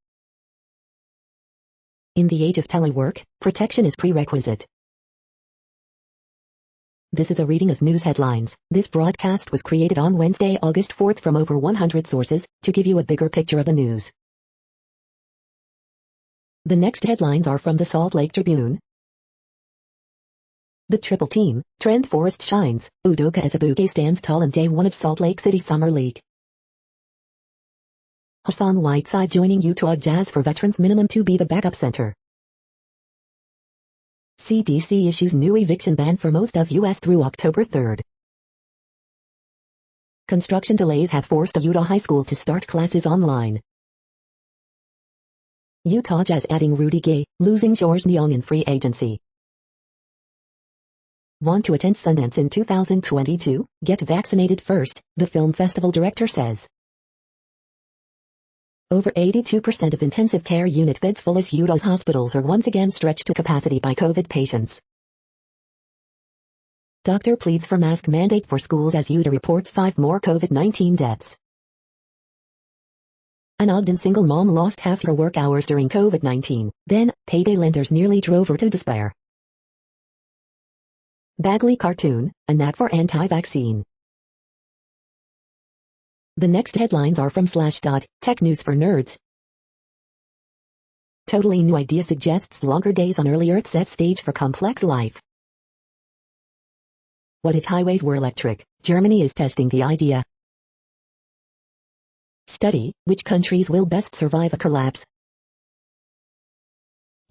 In the age of telework, protection is prerequisite. This is a reading of news headlines. This broadcast was created on Wednesday, August 4th from over 100 sources, to give you a bigger picture of the news. The next headlines are from the Salt Lake Tribune. The Triple Team, Trend Forest shines, Udoka Azubuike stands tall in Day 1 of Salt Lake City Summer League. Hassan Whiteside joining Utah Jazz for Veterans Minimum to be the backup center. CDC issues new eviction ban for most of U.S. through October 3rd. Construction delays have forced a Utah high school to start classes online. Utah Jazz adding Rudy Gay, losing George Niang in free agency. Want to attend Sundance in 2022? Get vaccinated first, the film festival director says. Over 82% of intensive care unit beds full as Utah's hospitals are once again stretched to capacity by COVID patients. Doctor pleads for mask mandate for schools as Utah reports 5 more COVID-19 deaths. An Ogden single mom lost half her work hours during COVID-19, then, payday lenders nearly drove her to despair. Bagley cartoon, a knack for anti-vaccine. The next headlines are from Slashdot, tech news for nerds. Totally new idea suggests longer days on early Earth sets stage for complex life. What if highways were electric? Germany is testing the idea. Study, which countries will best survive a collapse?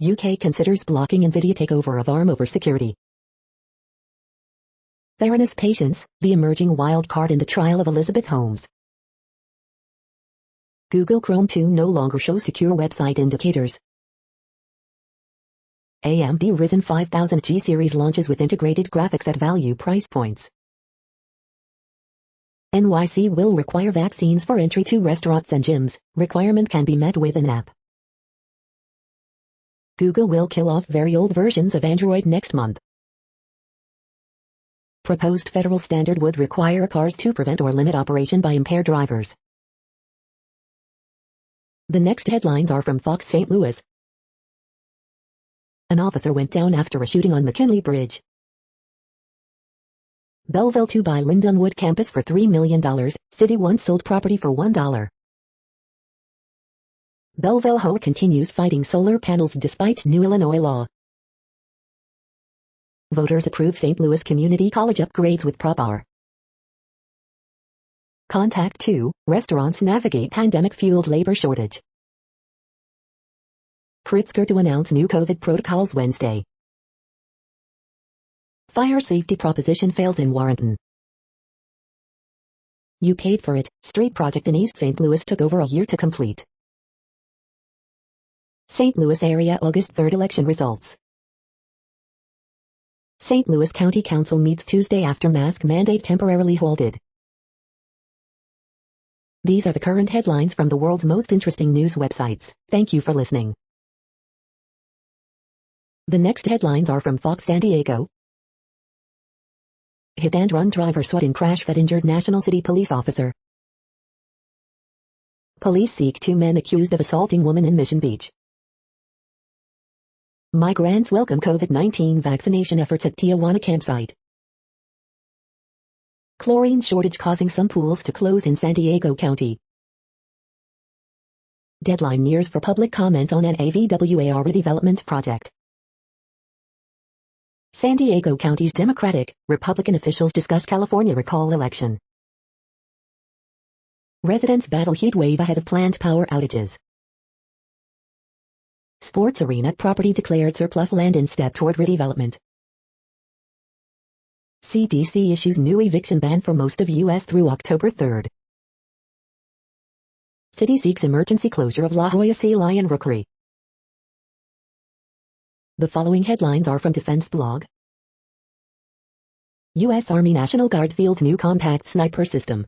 UK considers blocking Nvidia takeover of ARM over security. Theranos patients, the emerging wild card in the trial of Elizabeth Holmes. Google Chrome 2 no longer shows secure website indicators. AMD Ryzen 5000 G series launches with integrated graphics at value price points. NYC will require vaccines for entry to restaurants and gyms. Requirement can be met with an app. Google will kill off very old versions of Android next month. Proposed federal standard would require cars to prevent or limit operation by impaired drivers. The next headlines are from Fox St. Louis. An officer went down after a shooting on McKinley Bridge. Belleville to buy Lindenwood campus for $3 million, city once sold property for $1. Belleville Ho continues fighting solar panels despite new Illinois law. Voters approve St. Louis Community College upgrades with Prop R. Contact 2, restaurants navigate pandemic-fueled labor shortage. Pritzker to announce new COVID protocols Wednesday. Fire safety proposition fails in Warrenton. You paid for it. Street project in East St. Louis took over a year to complete. St. Louis area August 3rd election results. St. Louis County Council meets Tuesday after mask mandate temporarily halted. These are the current headlines from the world's most interesting news websites. Thank you for listening. The next headlines are from Fox San Diego. Hit-and-run driver swat in crash that injured National City police officer. Police seek 2 men accused of assaulting woman in Mission Beach. Migrants welcome COVID-19 vaccination efforts at Tijuana campsite. Chlorine shortage causing some pools to close in San Diego County. Deadline nears for public comment on an AVWAR redevelopment project. San Diego County's Democratic, Republican officials discuss California recall election. Residents battle heat wave ahead of planned power outages. Sports arena property declared surplus land in step toward redevelopment. CDC issues new eviction ban for most of U.S. through October 3rd. City seeks emergency closure of La Jolla Sea Lion Rookery. The following headlines are from Defense Blog. U.S. Army National Guard fields new compact sniper system.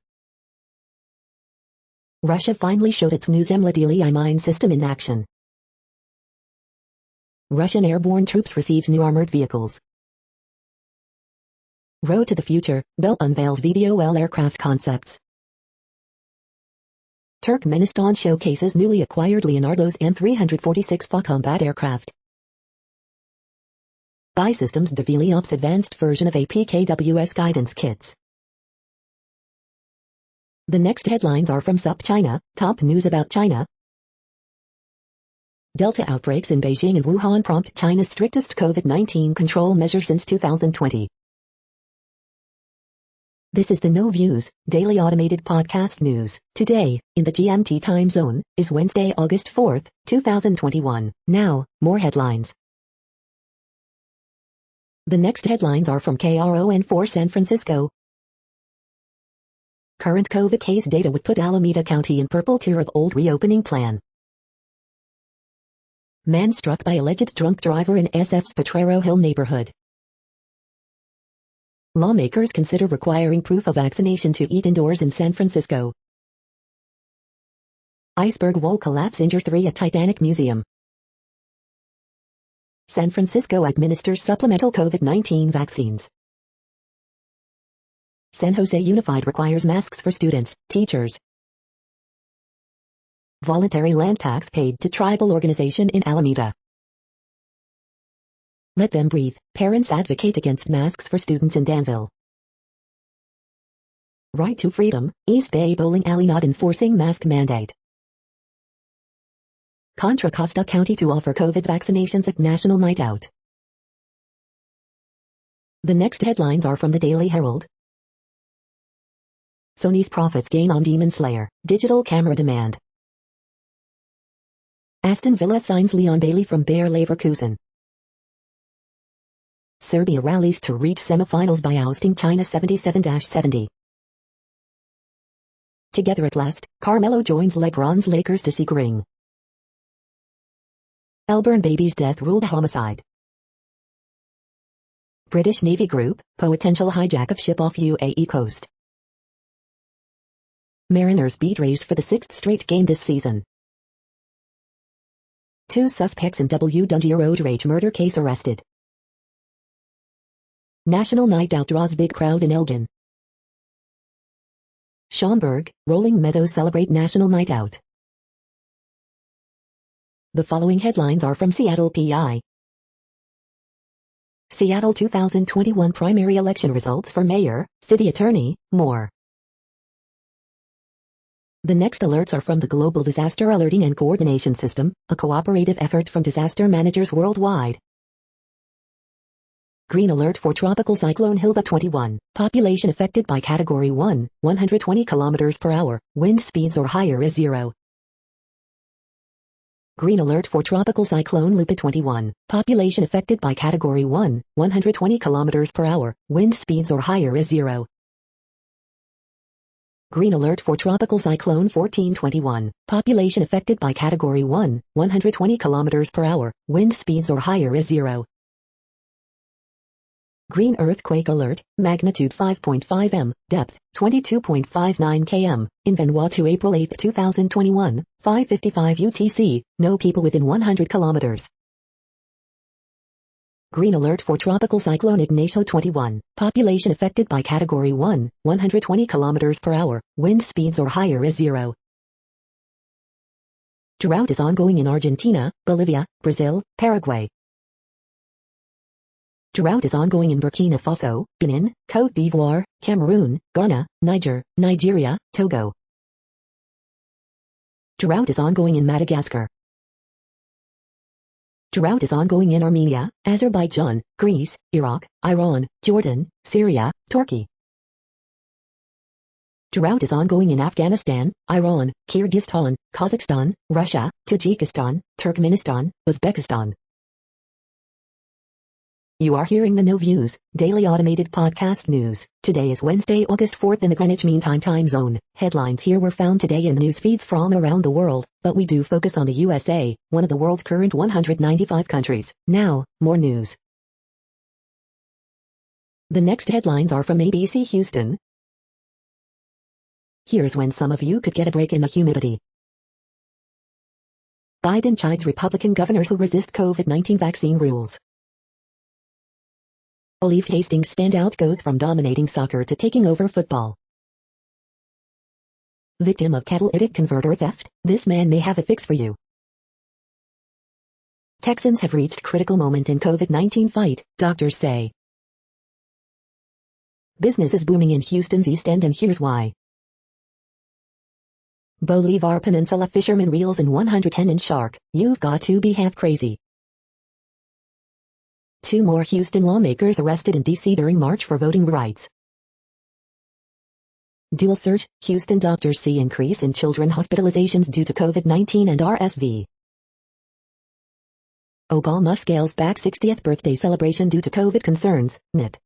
Russia finally showed its new Zemlya mine system in action. Russian airborne troops receives new armored vehicles. Road to the Future, Bell unveils VDOL aircraft concepts. Turkmenistan showcases newly acquired Leonardo's An-346 FA combat aircraft. Buy Systems develops advanced version of APKWS guidance kits. The next headlines are from SUP China, top news about China. Delta outbreaks in Beijing and Wuhan prompt China's strictest COVID-19 control measures since 2020. This is the No Views, daily automated podcast news. Today, in the GMT time zone, is Wednesday, August 4th, 2021. Now, more headlines. The next headlines are from KRON4 San Francisco. Current COVID case data would put Alameda County in purple tier of old reopening plan. Man struck by alleged drunk driver in SF's Potrero Hill neighborhood. Lawmakers consider requiring proof of vaccination to eat indoors in San Francisco. Iceberg wall collapse injures 3 at Titanic Museum. San Francisco administers supplemental COVID-19 vaccines. San Jose Unified requires masks for students, teachers. Voluntary land tax paid to tribal organization in Alameda. Let them breathe. Parents advocate against masks for students in Danville. Right to freedom. East Bay bowling alley not enforcing mask mandate. Contra Costa County to offer COVID vaccinations at National Night Out. The next headlines are from the Daily Herald. Sony's profits gain on Demon Slayer. Digital camera demand. Aston Villa signs Leon Bailey from Bayer Leverkusen. Serbia rallies to reach semifinals by ousting China 77-70. Together at last, Carmelo joins LeBron's Lakers to seek ring. Elburn baby's death ruled a homicide. British Navy group, potential hijack of ship off UAE coast. Mariners beat Rays for the 6th straight game this season. 2 suspects in W. Dundee road rage murder case arrested. National Night Out draws big crowd in Elgin. Schaumburg, Rolling Meadows celebrate National Night Out. The following headlines are from Seattle PI. Seattle 2021 primary election results for mayor, city attorney, more. The next alerts are from the Global Disaster Alerting and Coordination System, a cooperative effort from disaster managers worldwide. Green alert for Tropical Cyclone Hilda 21. Population affected by Category 1, 120 km per hour, wind speeds or higher is 0. Green alert for Tropical Cyclone Lupa 21. Population affected by Category 1, 120 km per hour, wind speeds or higher is 0. Green alert for Tropical Cyclone 1421. Population affected by Category 1, 120 km per hour. Wind speeds or higher is 0. Green earthquake alert, magnitude 5.5 m, depth 22.59 km, in Vanuatu April 8, 2021, 5:55 UTC, no people within 100 km. Green alert for Tropical Cyclone Ignacio 21. Population affected by Category 1, 120 km per hour. Wind speeds or higher is 0. Drought is ongoing in Argentina, Bolivia, Brazil, Paraguay. Drought is ongoing in Burkina Faso, Benin, Côte d'Ivoire, Cameroon, Ghana, Niger, Nigeria, Togo. Drought is ongoing in Madagascar. Drought is ongoing in Armenia, Azerbaijan, Greece, Iraq, Iran, Jordan, Syria, Turkey. Drought is ongoing in Afghanistan, Iran, Kyrgyzstan, Kazakhstan, Russia, Tajikistan, Turkmenistan, Uzbekistan. You are hearing the No Views, daily automated podcast news. Today is Wednesday, August 4th in the Greenwich Mean Time zone. Headlines here were found today in news feeds from around the world, but we do focus on the USA, one of the world's current 195 countries. Now, more news. The next headlines are from ABC Houston. Here's when some of you could get a break in the humidity. Biden chides Republican governors who resist COVID-19 vaccine rules. Olive Hastings' standout goes from dominating soccer to taking over football. Victim of catalytic converter theft, this man may have a fix for you. Texans have reached critical moment in COVID-19 fight, doctors say. Business is booming in Houston's East End and here's why. Bolivar Peninsula fisherman reels in 110-inch shark, you've got to be half crazy. 2 more Houston lawmakers arrested in D.C. during March for voting rights. Dual surge, Houston doctors see increase in children hospitalizations due to COVID-19 and RSV. Obama scales back 60th birthday celebration due to COVID concerns, NIT.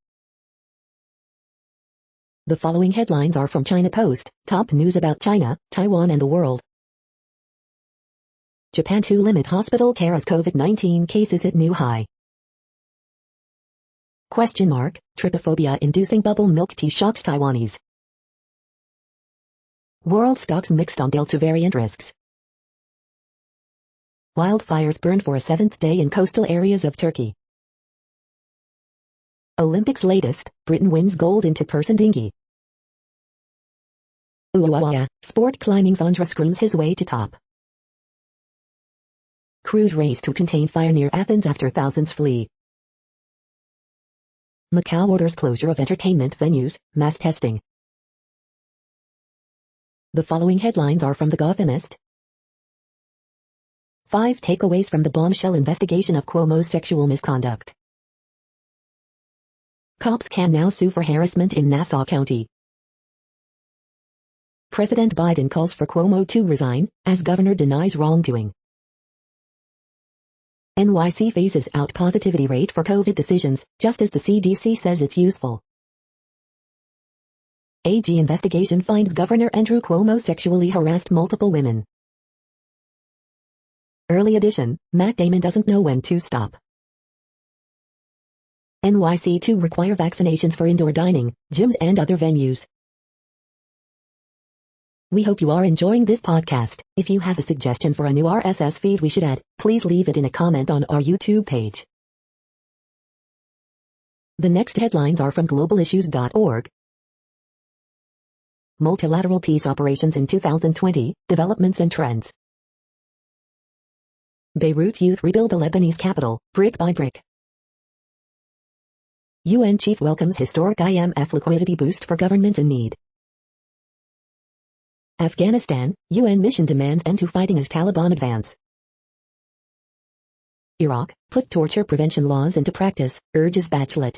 The following headlines are from China Post, top news about China, Taiwan and the world. Japan to limit hospital care as COVID-19 cases hit new high. Trypophobia-inducing bubble milk tea shocks Taiwanese. World stocks mixed on Delta variant risks. Wildfires burned for a 7th day in coastal areas of Turkey. Olympics latest, Britain wins gold in two-person dinghy. Sport climbing Thundra screams his way to top. Crews race to contain fire near Athens after thousands flee. Macau orders closure of entertainment venues, mass testing. The following headlines are from The Gothamist. 5 takeaways from the bombshell investigation of Cuomo's sexual misconduct. Cops can now sue for harassment in Nassau County. President Biden calls for Cuomo to resign, as governor denies wrongdoing. NYC phases out positivity rate for COVID decisions, just as the CDC says it's useful. AG investigation finds Governor Andrew Cuomo sexually harassed multiple women. Early edition, Matt Damon doesn't know when to stop. NYC to require vaccinations for indoor dining, gyms and other venues. We hope you are enjoying this podcast. If you have a suggestion for a new RSS feed we should add, please leave it in a comment on our YouTube page. The next headlines are from globalissues.org. Multilateral peace operations in 2020, developments and trends. Beirut youth rebuild the Lebanese capital, brick by brick. UN chief welcomes historic IMF liquidity boost for governments in need. Afghanistan, UN mission demands end to fighting as Taliban advance. Iraq, put torture prevention laws into practice, urges Bachelet.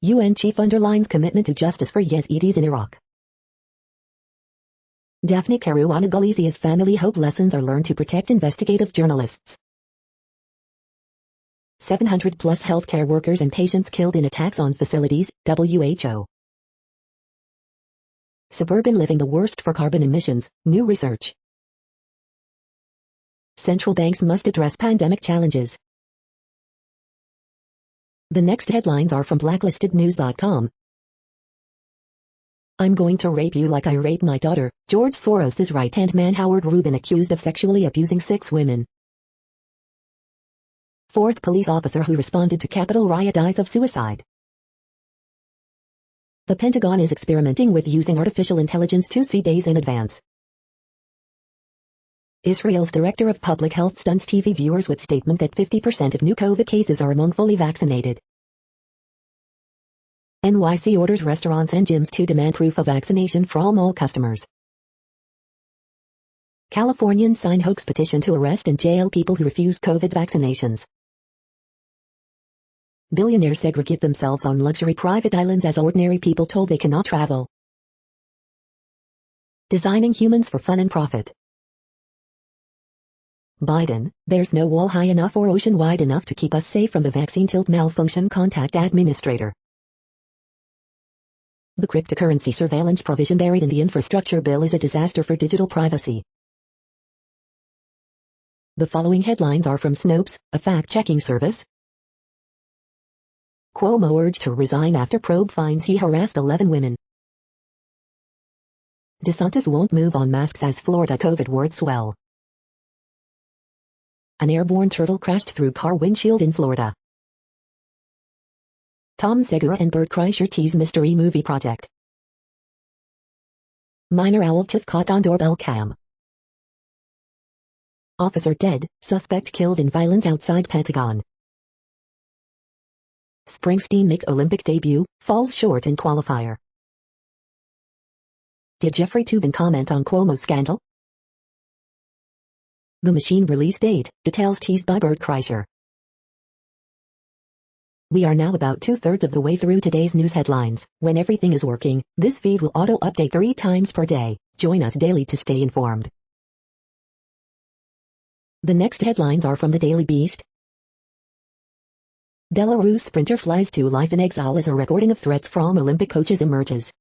UN chief underlines commitment to justice for Yazidis in Iraq. Daphne Caruana Galizia's family hope lessons are learned to protect investigative journalists. 700 plus healthcare workers and patients killed in attacks on facilities, WHO. Suburban living the worst for carbon emissions, new research. Central banks must address pandemic challenges. The next headlines are from blacklistednews.com. I'm going to rape you like I raped my daughter. George Soros' right-hand man Howard Rubin accused of sexually abusing 6 women. Fourth police officer who responded to Capitol riot dies of suicide. The Pentagon is experimenting with using artificial intelligence to see days in advance. Israel's director of public health stuns TV viewers with statement that 50% of new COVID cases are among fully vaccinated. NYC orders restaurants and gyms to demand proof of vaccination for all mall customers. Californians sign hoax petition to arrest and jail people who refuse COVID vaccinations. Billionaires segregate themselves on luxury private islands as ordinary people told they cannot travel. Designing humans for fun and profit. Biden, there's no wall high enough or ocean wide enough to keep us safe from the vaccine tilt malfunction. Contact administrator. The cryptocurrency surveillance provision buried in the infrastructure bill is a disaster for digital privacy. The following headlines are from Snopes, a fact-checking service. Cuomo urged to resign after probe finds he harassed 11 women. DeSantis won't move on masks as Florida COVID wards swell. An airborne turtle crashed through car windshield in Florida. Tom Segura and Bert Kreischer tease mystery movie project. Minor owl tiff caught on doorbell cam. Officer dead, suspect killed in violence outside Pentagon. Springsteen makes Olympic debut, falls short in qualifier. Did Jeffrey Toobin comment on Cuomo scandal? The Machine release date, details teased by Bert Kreischer. We are now about 2/3 of the way through today's news headlines. When everything is working, this feed will auto-update 3 times per day. Join us daily to stay informed. The next headlines are from the Daily Beast. Belarus sprinter flies to life in exile as a recording of threats from Olympic coaches emerges.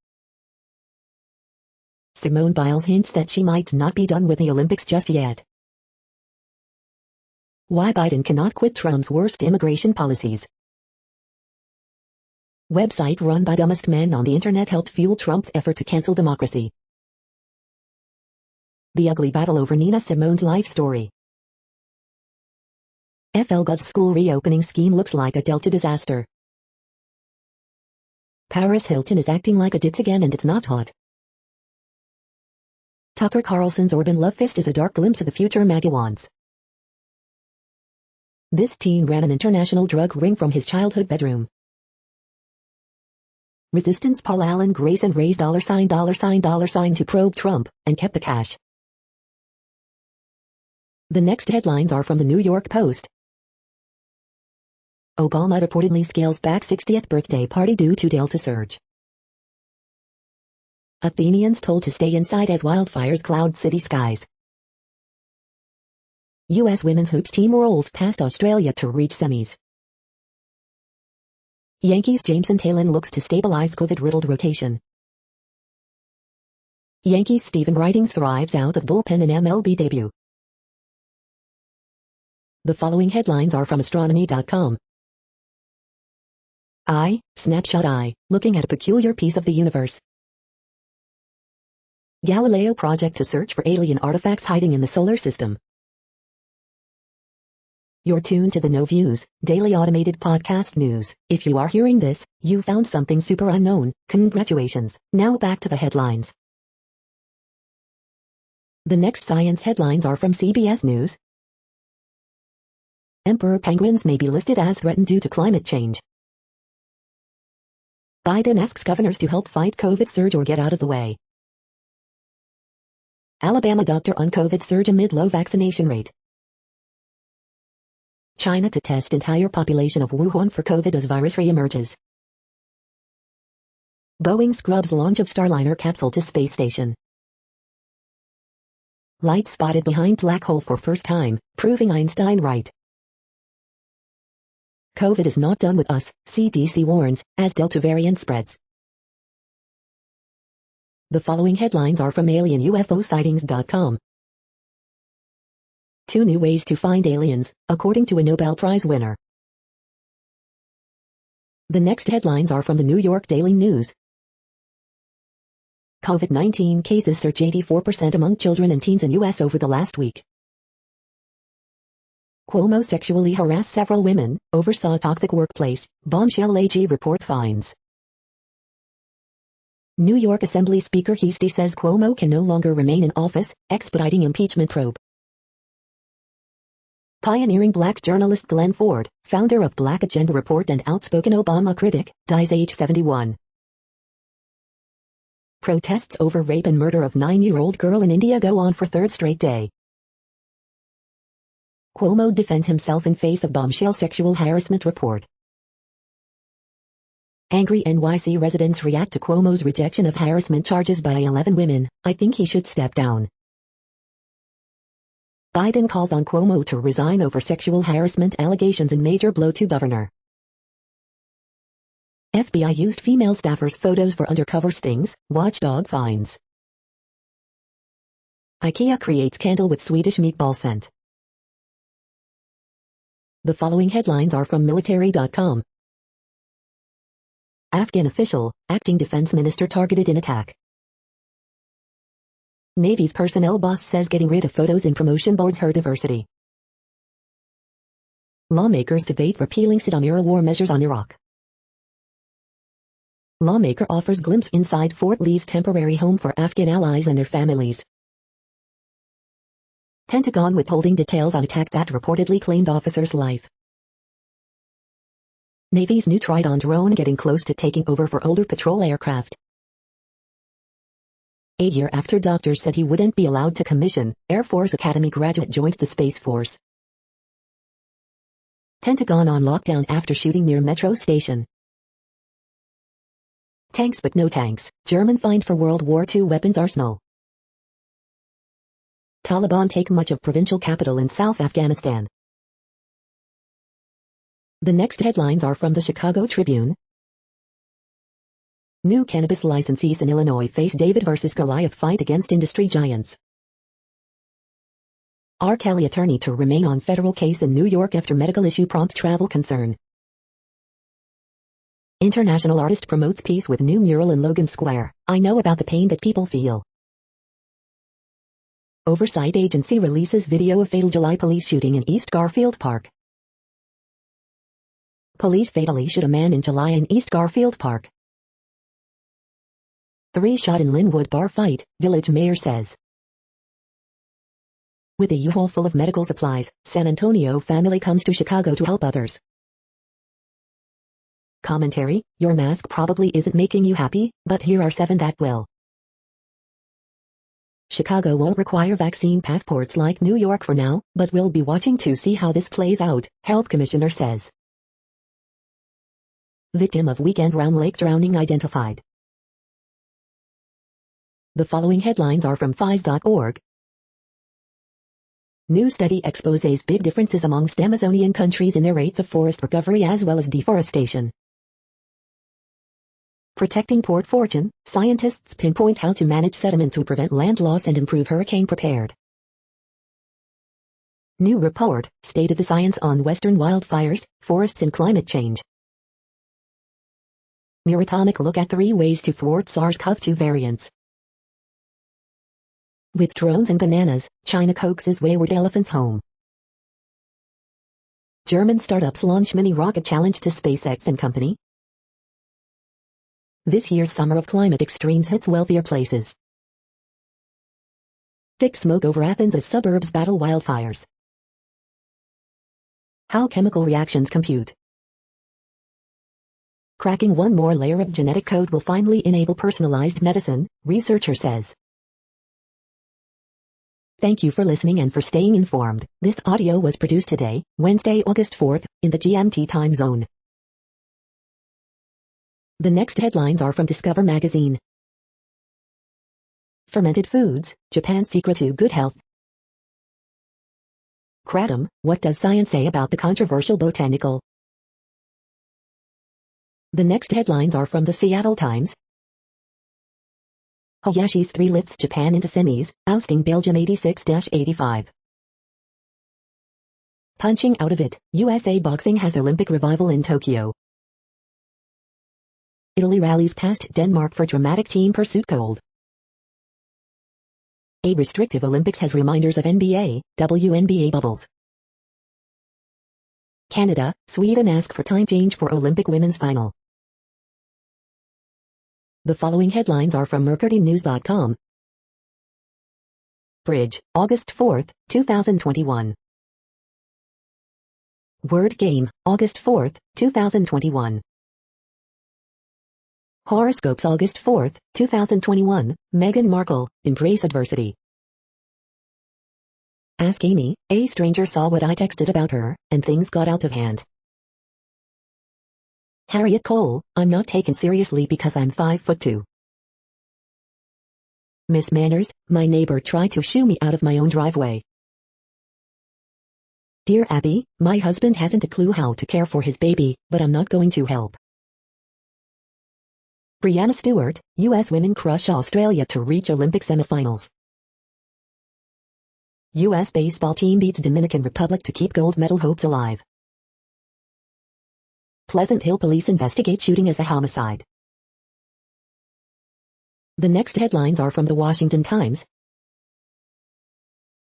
Simone Biles hints that she might not be done with the Olympics just yet. Why Biden cannot quit Trump's worst immigration policies. Website run by dumbest men on the internet helped fuel Trump's effort to cancel democracy. The ugly battle over Nina Simone's life story. FLGov's school reopening scheme looks like a Delta disaster. Paris Hilton is acting like a ditz again and it's not hot. Tucker Carlson's Orban love fist is a dark glimpse of the future MAGA wants. This teen ran an international drug ring from his childhood bedroom. Resistance Paul Allen Grayson raised $sign to probe Trump, and kept the cash. The next headlines are from the New York Post. Obama reportedly scales back 60th birthday party due to Delta surge. Athenians told to stay inside as wildfires cloud city skies. U.S. women's hoops team rolls past Australia to reach semis. Yankees Jameson Taillon looks to stabilize COVID-riddled rotation. Yankees Steven Ridings thrives out of bullpen in MLB debut. The following headlines are from astronomy.com. Snapshot Eye, looking at a peculiar piece of the universe. Galileo project to search for alien artifacts hiding in the solar system. You're tuned to the No Views, daily automated podcast news. If you are hearing this, you found something super unknown. Congratulations. Now back to the headlines. The next science headlines are from CBS News. Emperor penguins may be listed as threatened due to climate change. Biden asks governors to help fight COVID surge or get out of the way. Alabama doctor on COVID surge amid low vaccination rate. China to test entire population of Wuhan for COVID as virus re-emerges. Boeing scrubs launch of Starliner capsule to space station. Light spotted behind black hole for first time, proving Einstein right. COVID is not done with us, CDC warns, as Delta variant spreads. The following headlines are from alienUFOsightings.com. 2 new ways to find aliens, according to a Nobel Prize winner. The next headlines are from the New York Daily News. COVID-19 cases surge 84% among children and teens in U.S. over the last week. Cuomo sexually harassed several women, oversaw toxic workplace, bombshell AG report finds. New York Assembly Speaker Heastie says Cuomo can no longer remain in office, expediting impeachment probe. Pioneering black journalist Glenn Ford, founder of Black Agenda Report and outspoken Obama critic, dies age 71. Protests over rape and murder of 9-year-old girl in India go on for third straight day. Cuomo defends himself in face of bombshell sexual harassment report. Angry NYC residents react to Cuomo's rejection of harassment charges by 11 women. I think he should step down. Biden calls on Cuomo to resign over sexual harassment allegations in major blow to governor. FBI used female staffers' photos for undercover stings, watchdog finds. IKEA creates candle with Swedish meatball scent. The following headlines are from military.com. Afghan official, acting defense minister targeted in attack. Navy's personnel boss says getting rid of photos in promotion boards hurt diversity. Lawmakers debate repealing Saddam-era war measures on Iraq. Lawmaker offers glimpse inside Fort Lee's temporary home for Afghan allies and their families. Pentagon withholding details on attack that reportedly claimed officer's life. Navy's new Tridon drone getting close to taking over for older patrol aircraft. A year after doctors said he wouldn't be allowed to commission, Air Force Academy graduate joins the Space Force. Pentagon on lockdown after shooting near metro station. Tanks but no tanks, German find for World War II weapons arsenal. Taliban take much of provincial capital in South Afghanistan. The next headlines are from the Chicago Tribune. New cannabis licensees in Illinois face David versus Goliath fight against industry giants. R. Kelly attorney to remain on federal case in New York after medical issue prompts travel concern. International artist promotes peace with new mural in Logan Square. I know about the pain that people feel. Oversight agency releases video of fatal July police shooting in East Garfield Park. Police fatally shoot a man in July in East Garfield Park. 3 shot in Linwood bar fight, village mayor says. With a U-Haul full of medical supplies, San Antonio family comes to Chicago to help others. Commentary, your mask probably isn't making you happy, but here are 7 that will. Chicago won't require vaccine passports like New York for now, but we'll be watching to see how this plays out, health commissioner says. Victim of weekend Round Lake drowning identified. The following headlines are from FIS.org. New study exposes big differences amongst Amazonian countries in their rates of forest recovery as well as deforestation. Protecting Port Fortune, scientists pinpoint how to manage sediment to prevent land loss and improve hurricane prepared. New report, State of the Science on Western Wildfires, Forests and Climate Change. Neurotomic look at 3 ways to thwart SARS-CoV-2 variants. With drones and bananas, China coaxes wayward elephants home. German startups launch mini rocket challenge to SpaceX and company. This year's summer of climate extremes hits wealthier places. Thick smoke over Athens as suburbs battle wildfires. How chemical reactions compute. Cracking one more layer of genetic code will finally enable personalized medicine, researcher says. Thank you for listening and for staying informed. This audio was produced today, Wednesday, August 4th, in the GMT time zone. The next headlines are from Discover magazine. Fermented foods, Japan's secret to good health. Kratom, what does science say about the controversial botanical? The next headlines are from the Seattle Times. Hayashi's 3 lifts Japan into semis, ousting Belgium 86-85. Punching out of it, USA Boxing has Olympic revival in Tokyo. Italy rallies past Denmark for dramatic team pursuit gold. A restrictive Olympics has reminders of NBA, WNBA bubbles. Canada, Sweden ask for time change for Olympic women's final. The following headlines are from mercurynews.com. Bridge, August 4, 2021. Word Game, August 4, 2021. Horoscopes August 4, 2021, Meghan Markle, embrace adversity. Ask Amy, a stranger saw what I texted about her, and things got out of hand. Harriet Cole, I'm not taken seriously because I'm 5'2". Miss Manners, my neighbor tried to shoo me out of my own driveway. Dear Abby, my husband hasn't a clue how to care for his baby, but I'm not going to help. Brianna Stewart, U.S. women crush Australia to reach Olympic semifinals. U.S. baseball team beats Dominican Republic to keep gold medal hopes alive. Pleasant Hill police investigate shooting as a homicide. The next headlines are from the Washington Times.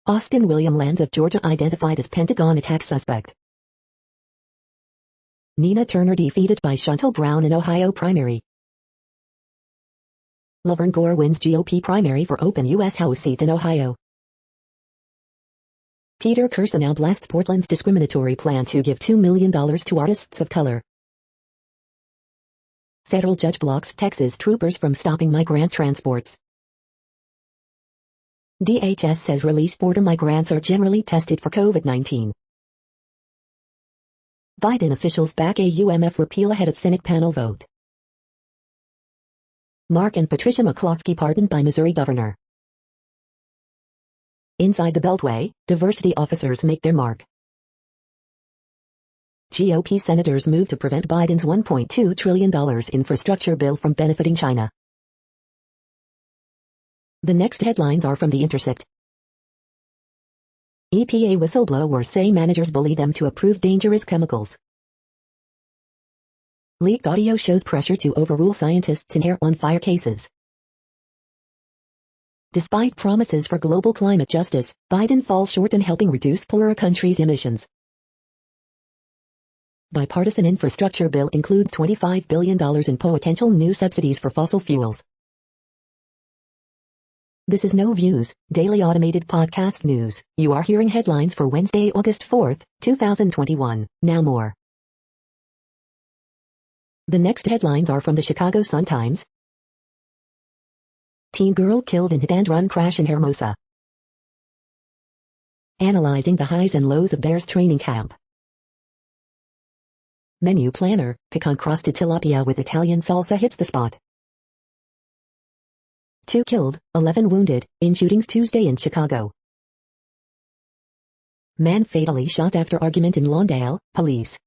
Austin William Lands of Georgia identified as Pentagon attack suspect. Nina Turner defeated by Chantal Brown in Ohio primary. Laverne Gore wins GOP primary for open U.S. House seat in Ohio. Peter Kirsanow blasts Portland's discriminatory plan to give $2 million to artists of color. Federal judge blocks Texas troopers from stopping migrant transports. DHS says release border migrants are generally tested for COVID-19. Biden officials back AUMF repeal ahead of Senate panel vote. Mark and Patricia McCloskey pardoned by Missouri governor. Inside the Beltway, diversity officers make their mark. GOP senators move to prevent Biden's $1.2 trillion infrastructure bill from benefiting China. The next headlines are from The Intercept. EPA whistleblowers say managers bully them to approve dangerous chemicals. Leaked audio shows pressure to overrule scientists in hair on fire cases. Despite promises for global climate justice, Biden falls short in helping reduce poorer countries' emissions. Bipartisan infrastructure bill includes $25 billion in potential new subsidies for fossil fuels. This is No Views, daily automated podcast news. You are hearing headlines for Wednesday, August 4, 2021. Now more. The next headlines are from the Chicago Sun-Times. Teen girl killed in hit-and-run crash in Hermosa. Analyzing the highs and lows of Bears training camp. Menu planner, pecan-crusted tilapia with Italian salsa hits the spot. 2 killed, 11 wounded, in shootings Tuesday in Chicago. Man fatally shot after argument in Lawndale, police.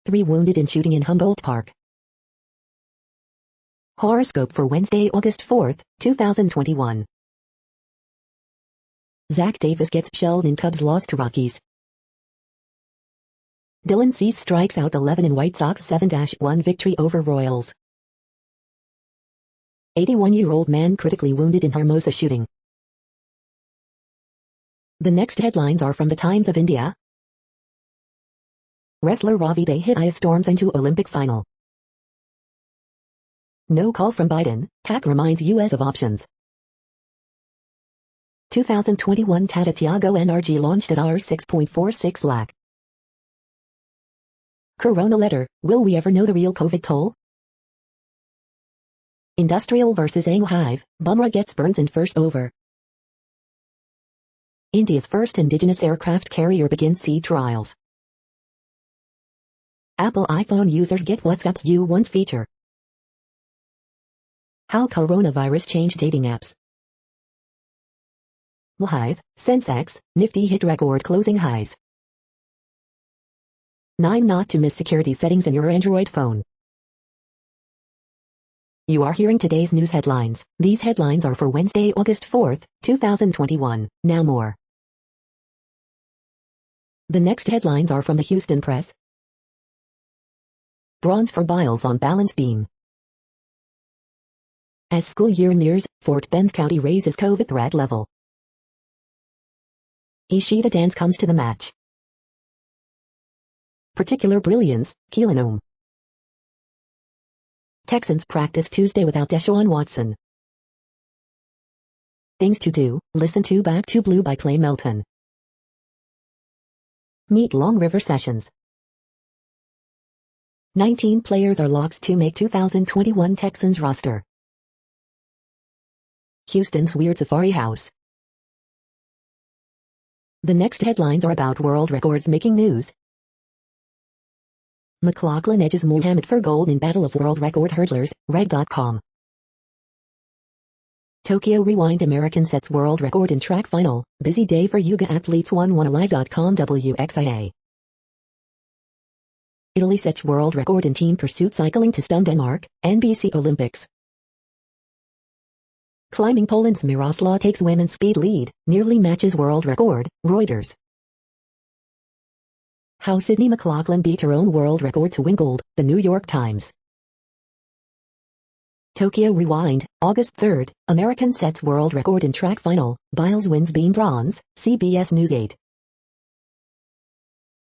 3 wounded in shooting in Humboldt Park. Horoscope for Wednesday, August 4, 2021. Zach Davis gets shelled in Cubs loss to Rockies. Dylan Cease strikes out 11 in White Sox 7-1 victory over Royals. 81-year-old man critically wounded in Hermosa shooting. The next headlines are from the Times of India. Wrestler Ravi Dehya storms into Olympic final. No call from Biden, PAC reminds U.S. of options. 2021 Tata Tiago NRG launched at R6.46 lakh. Corona letter, will we ever know the real COVID toll? Industrial versus Ang Hive, Bumrah gets burns in first over. India's first indigenous aircraft carrier begins sea trials. Apple iPhone users get WhatsApp's You Once feature. How coronavirus changed dating apps. Hive, Sensex, Nifty hit record closing highs. 9 not to miss security settings in your Android phone. You are hearing today's news headlines. These headlines are for Wednesday, August 4th, 2021. Now more. The next headlines are from the Houston Press. Bronze for Biles on balance beam. As school year nears, Fort Bend County raises COVID threat level. Ishida dance comes to the match. Particular brilliance, Keelanome. Texans practice Tuesday without Deshaun Watson. Things to do, listen to Back to Blue by Clay Melton. Meet Long River Sessions. 19 players are locked to make 2021 Texans roster. Houston's Weird Safari House. The next headlines are about world records making news. McLaughlin edges Muhammad for gold in Battle of World Record Hurdlers, Reg.com. Tokyo Rewind American sets world record in track final, busy day for Yuga athletes 1-1alive.com WXIA. Italy sets world record in team pursuit cycling to stun Denmark, NBC Olympics. Climbing Poland's Miroslav takes women's speed lead, nearly matches world record, Reuters. How Sydney McLaughlin beat her own world record to win gold, The New York Times. Tokyo Rewind, August 3rd, American sets world record in track final, Biles wins beam bronze, CBS News 8.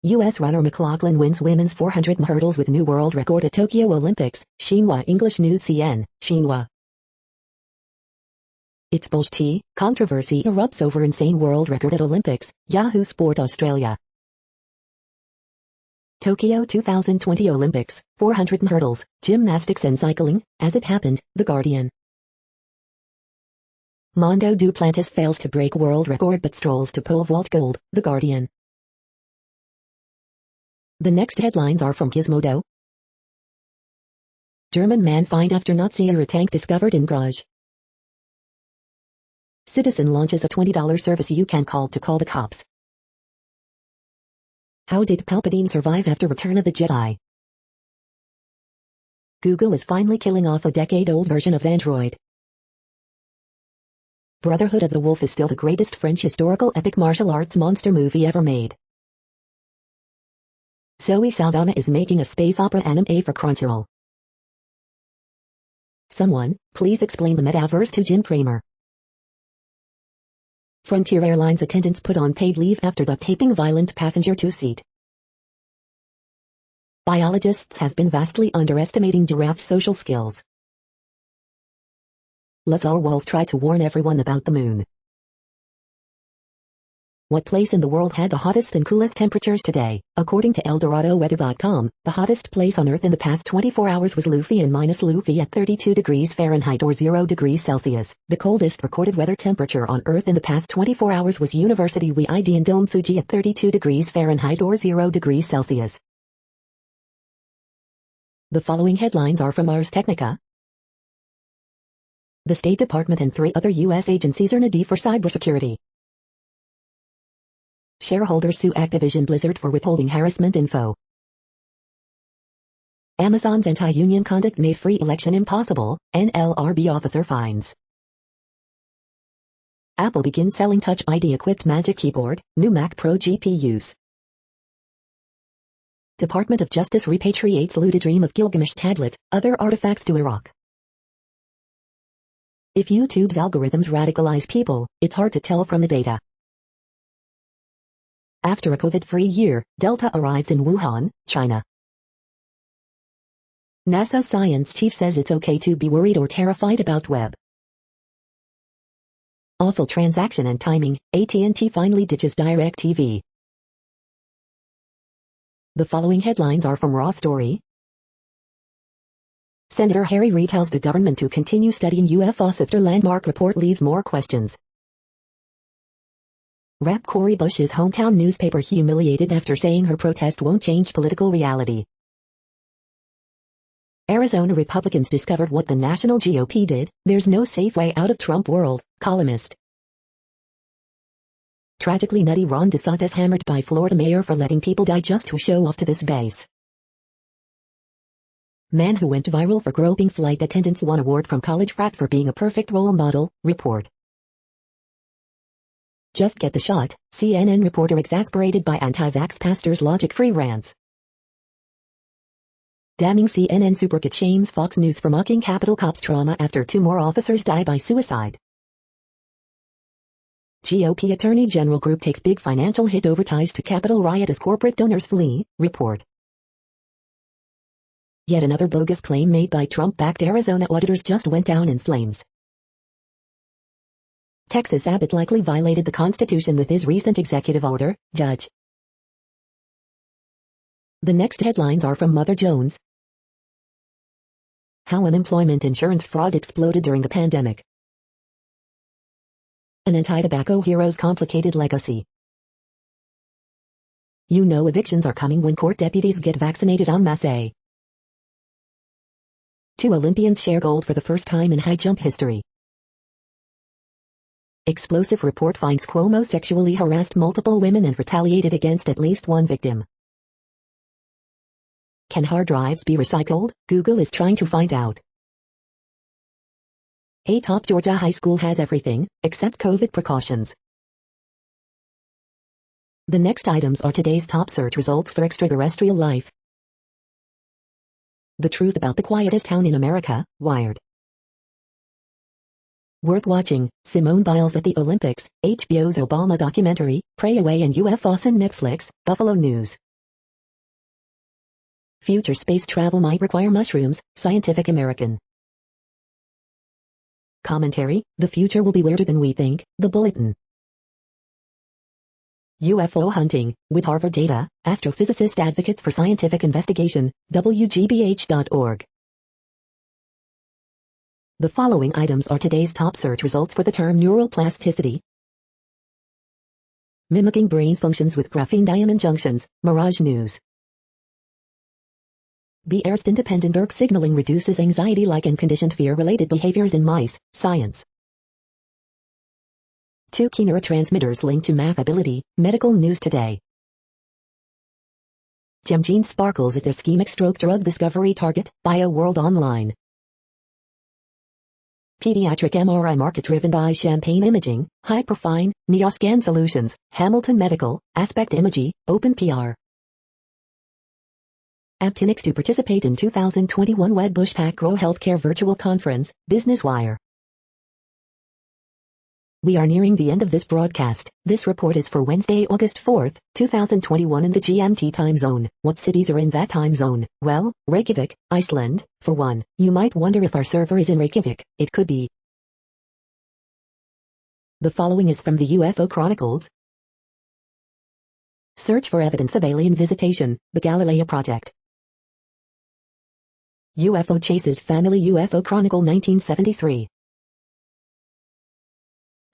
U.S. runner McLaughlin wins women's 400 hurdles with new world record at Tokyo Olympics, Xinhua English News CN, Xinhua. It's bullshit, controversy erupts over insane world record at Olympics, Yahoo Sport Australia. Tokyo 2020 Olympics, 400 hurdles, gymnastics and cycling, as it happened, The Guardian. Mondo Duplantis fails to break world record but strolls to pole vault gold, The Guardian. The next headlines are from Gizmodo. German man fined after Nazi-era tank discovered in garage. Citizen launches a $20 service you can call to call the cops. How did Palpatine survive after Return of the Jedi? Google is finally killing off a decade-old version of Android. Brotherhood of the Wolf is still the greatest French historical epic martial arts monster movie ever made. Zoe Saldana is making a space opera anime for Crunchyroll. Someone, please explain the metaverse to Jim Cramer. Frontier Airlines attendants put on paid leave after duct taping violent passenger two-seat. Biologists have been vastly underestimating giraffes' social skills. Lazar Wolf tried to warn everyone about the moon. What place in the world had the hottest and coolest temperatures today? According to ElDoradoWeather.com, the hottest place on Earth in the past 24 hours was Luffy and minus Luffy at 32 degrees Fahrenheit or 0 degrees Celsius. The coldest recorded weather temperature on Earth in the past 24 hours was University WID in Dome Fuji at 32 degrees Fahrenheit or 0 degrees Celsius. The following headlines are from Ars Technica. The State Department and 3 other U.S. agencies earn a D for cybersecurity. Shareholders sue Activision Blizzard for withholding harassment info. Amazon's anti-union conduct made free election impossible, NLRB officer finds. Apple begins selling Touch ID-equipped Magic Keyboard, new Mac Pro GPUs. Department of Justice repatriates looted Dream of Gilgamesh tablet, other artifacts to Iraq. If YouTube's algorithms radicalize people, it's hard to tell from the data. After a COVID-free year, Delta arrives in Wuhan, China. NASA science chief says it's okay to be worried or terrified about web. Awful transaction and timing, AT&T finally ditches DirecTV. The following headlines are from Raw Story. Senator Harry Reid tells the government to continue studying UFOs after landmark report leaves more questions. Rep. Cori Bush's hometown newspaper humiliated after saying her protest won't change political reality. Arizona Republicans discovered what the national GOP did. There's no safe way out of Trump world, columnist. Tragically nutty Ron DeSantis hammered by Florida mayor for letting people die just to show off to this base. Man who went viral for groping flight attendants won award from college frat for being a perfect role model, report. Just get the shot, CNN reporter exasperated by anti-vax pastor's logic-free rants. Damning CNN superkid shames Fox News for mocking Capitol cops' trauma after 2 more officers die by suicide. GOP Attorney General group takes big financial hit over ties to Capitol riot as corporate donors flee, report. Yet another bogus claim made by Trump-backed Arizona auditors just went down in flames. Texas Abbott likely violated the Constitution with his recent executive order, Judge. The next headlines are from Mother Jones. How unemployment insurance fraud exploded during the pandemic. An anti-tobacco hero's complicated legacy. You know evictions are coming when court deputies get vaccinated en masse. 2 Olympians share gold for the first time in high jump history. Explosive report finds Cuomo sexually harassed multiple women and retaliated against at least 1 victim. Can hard drives be recycled? Google is trying to find out. A top Georgia high school has everything, except COVID precautions. The next items are today's top search results for extraterrestrial life. The truth about the quietest town in America, Wired. Worth watching, Simone Biles at the Olympics, HBO's Obama documentary, Pray Away and UFOs on Netflix, Buffalo News. Future space travel might require mushrooms, Scientific American. Commentary, the future will be weirder than we think, The Bulletin. UFO hunting, with Harvard data, astrophysicist advocates for scientific investigation, WGBH.org. The following items are today's top search results for the term neuroplasticity. Mimicking brain functions with graphene diamond junctions, Mirage News. Bierst-independent ERK signaling reduces anxiety-like and conditioned fear-related behaviors in mice, Science. 2 key neurotransmitters linked to math ability, Medical News Today. Gemgene sparkles at ischemic stroke drug discovery target, BioWorld Online. Pediatric MRI market driven by Champagne Imaging, Hyperfine, Neoscan Solutions, Hamilton Medical, Aspect Imaging, OpenPR. Aptinix to participate in 2021 Wedbush PacGrow Healthcare Virtual Conference, Business Wire. We are nearing the end of this broadcast. This report is for Wednesday, August 4th, 2021 in the GMT time zone. What cities are in that time zone? Well, Reykjavik, Iceland, for one. You might wonder if our server is in Reykjavik. It could be. The following is from the UFO Chronicles. Search for evidence of alien visitation, the Galileo Project. UFO chases family UFO Chronicle 1973.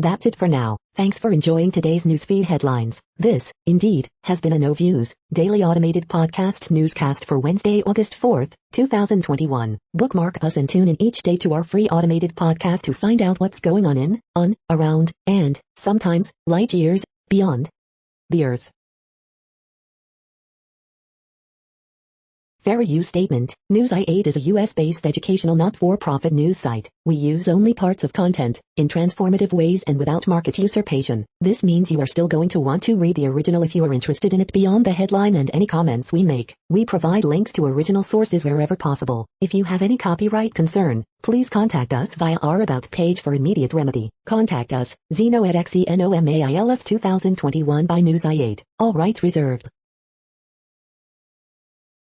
That's it for now. Thanks for enjoying today's newsfeed headlines. This, indeed, has been a No Views, daily automated podcast newscast for Wednesday, August 4th, 2021. Bookmark us and tune in each day to our free automated podcast to find out what's going on, around, and, sometimes, light years, beyond the Earth. Fair use statement. News.8 is a US-based educational not-for-profit news site. We use only parts of content, in transformative ways and without market usurpation. This means you are still going to want to read the original if you are interested in it beyond the headline and any comments we make. We provide links to original sources wherever possible. If you have any copyright concern, please contact us via our About page for immediate remedy. Contact us, Zeno at XENOMAILS 2021 by News.8. All rights reserved.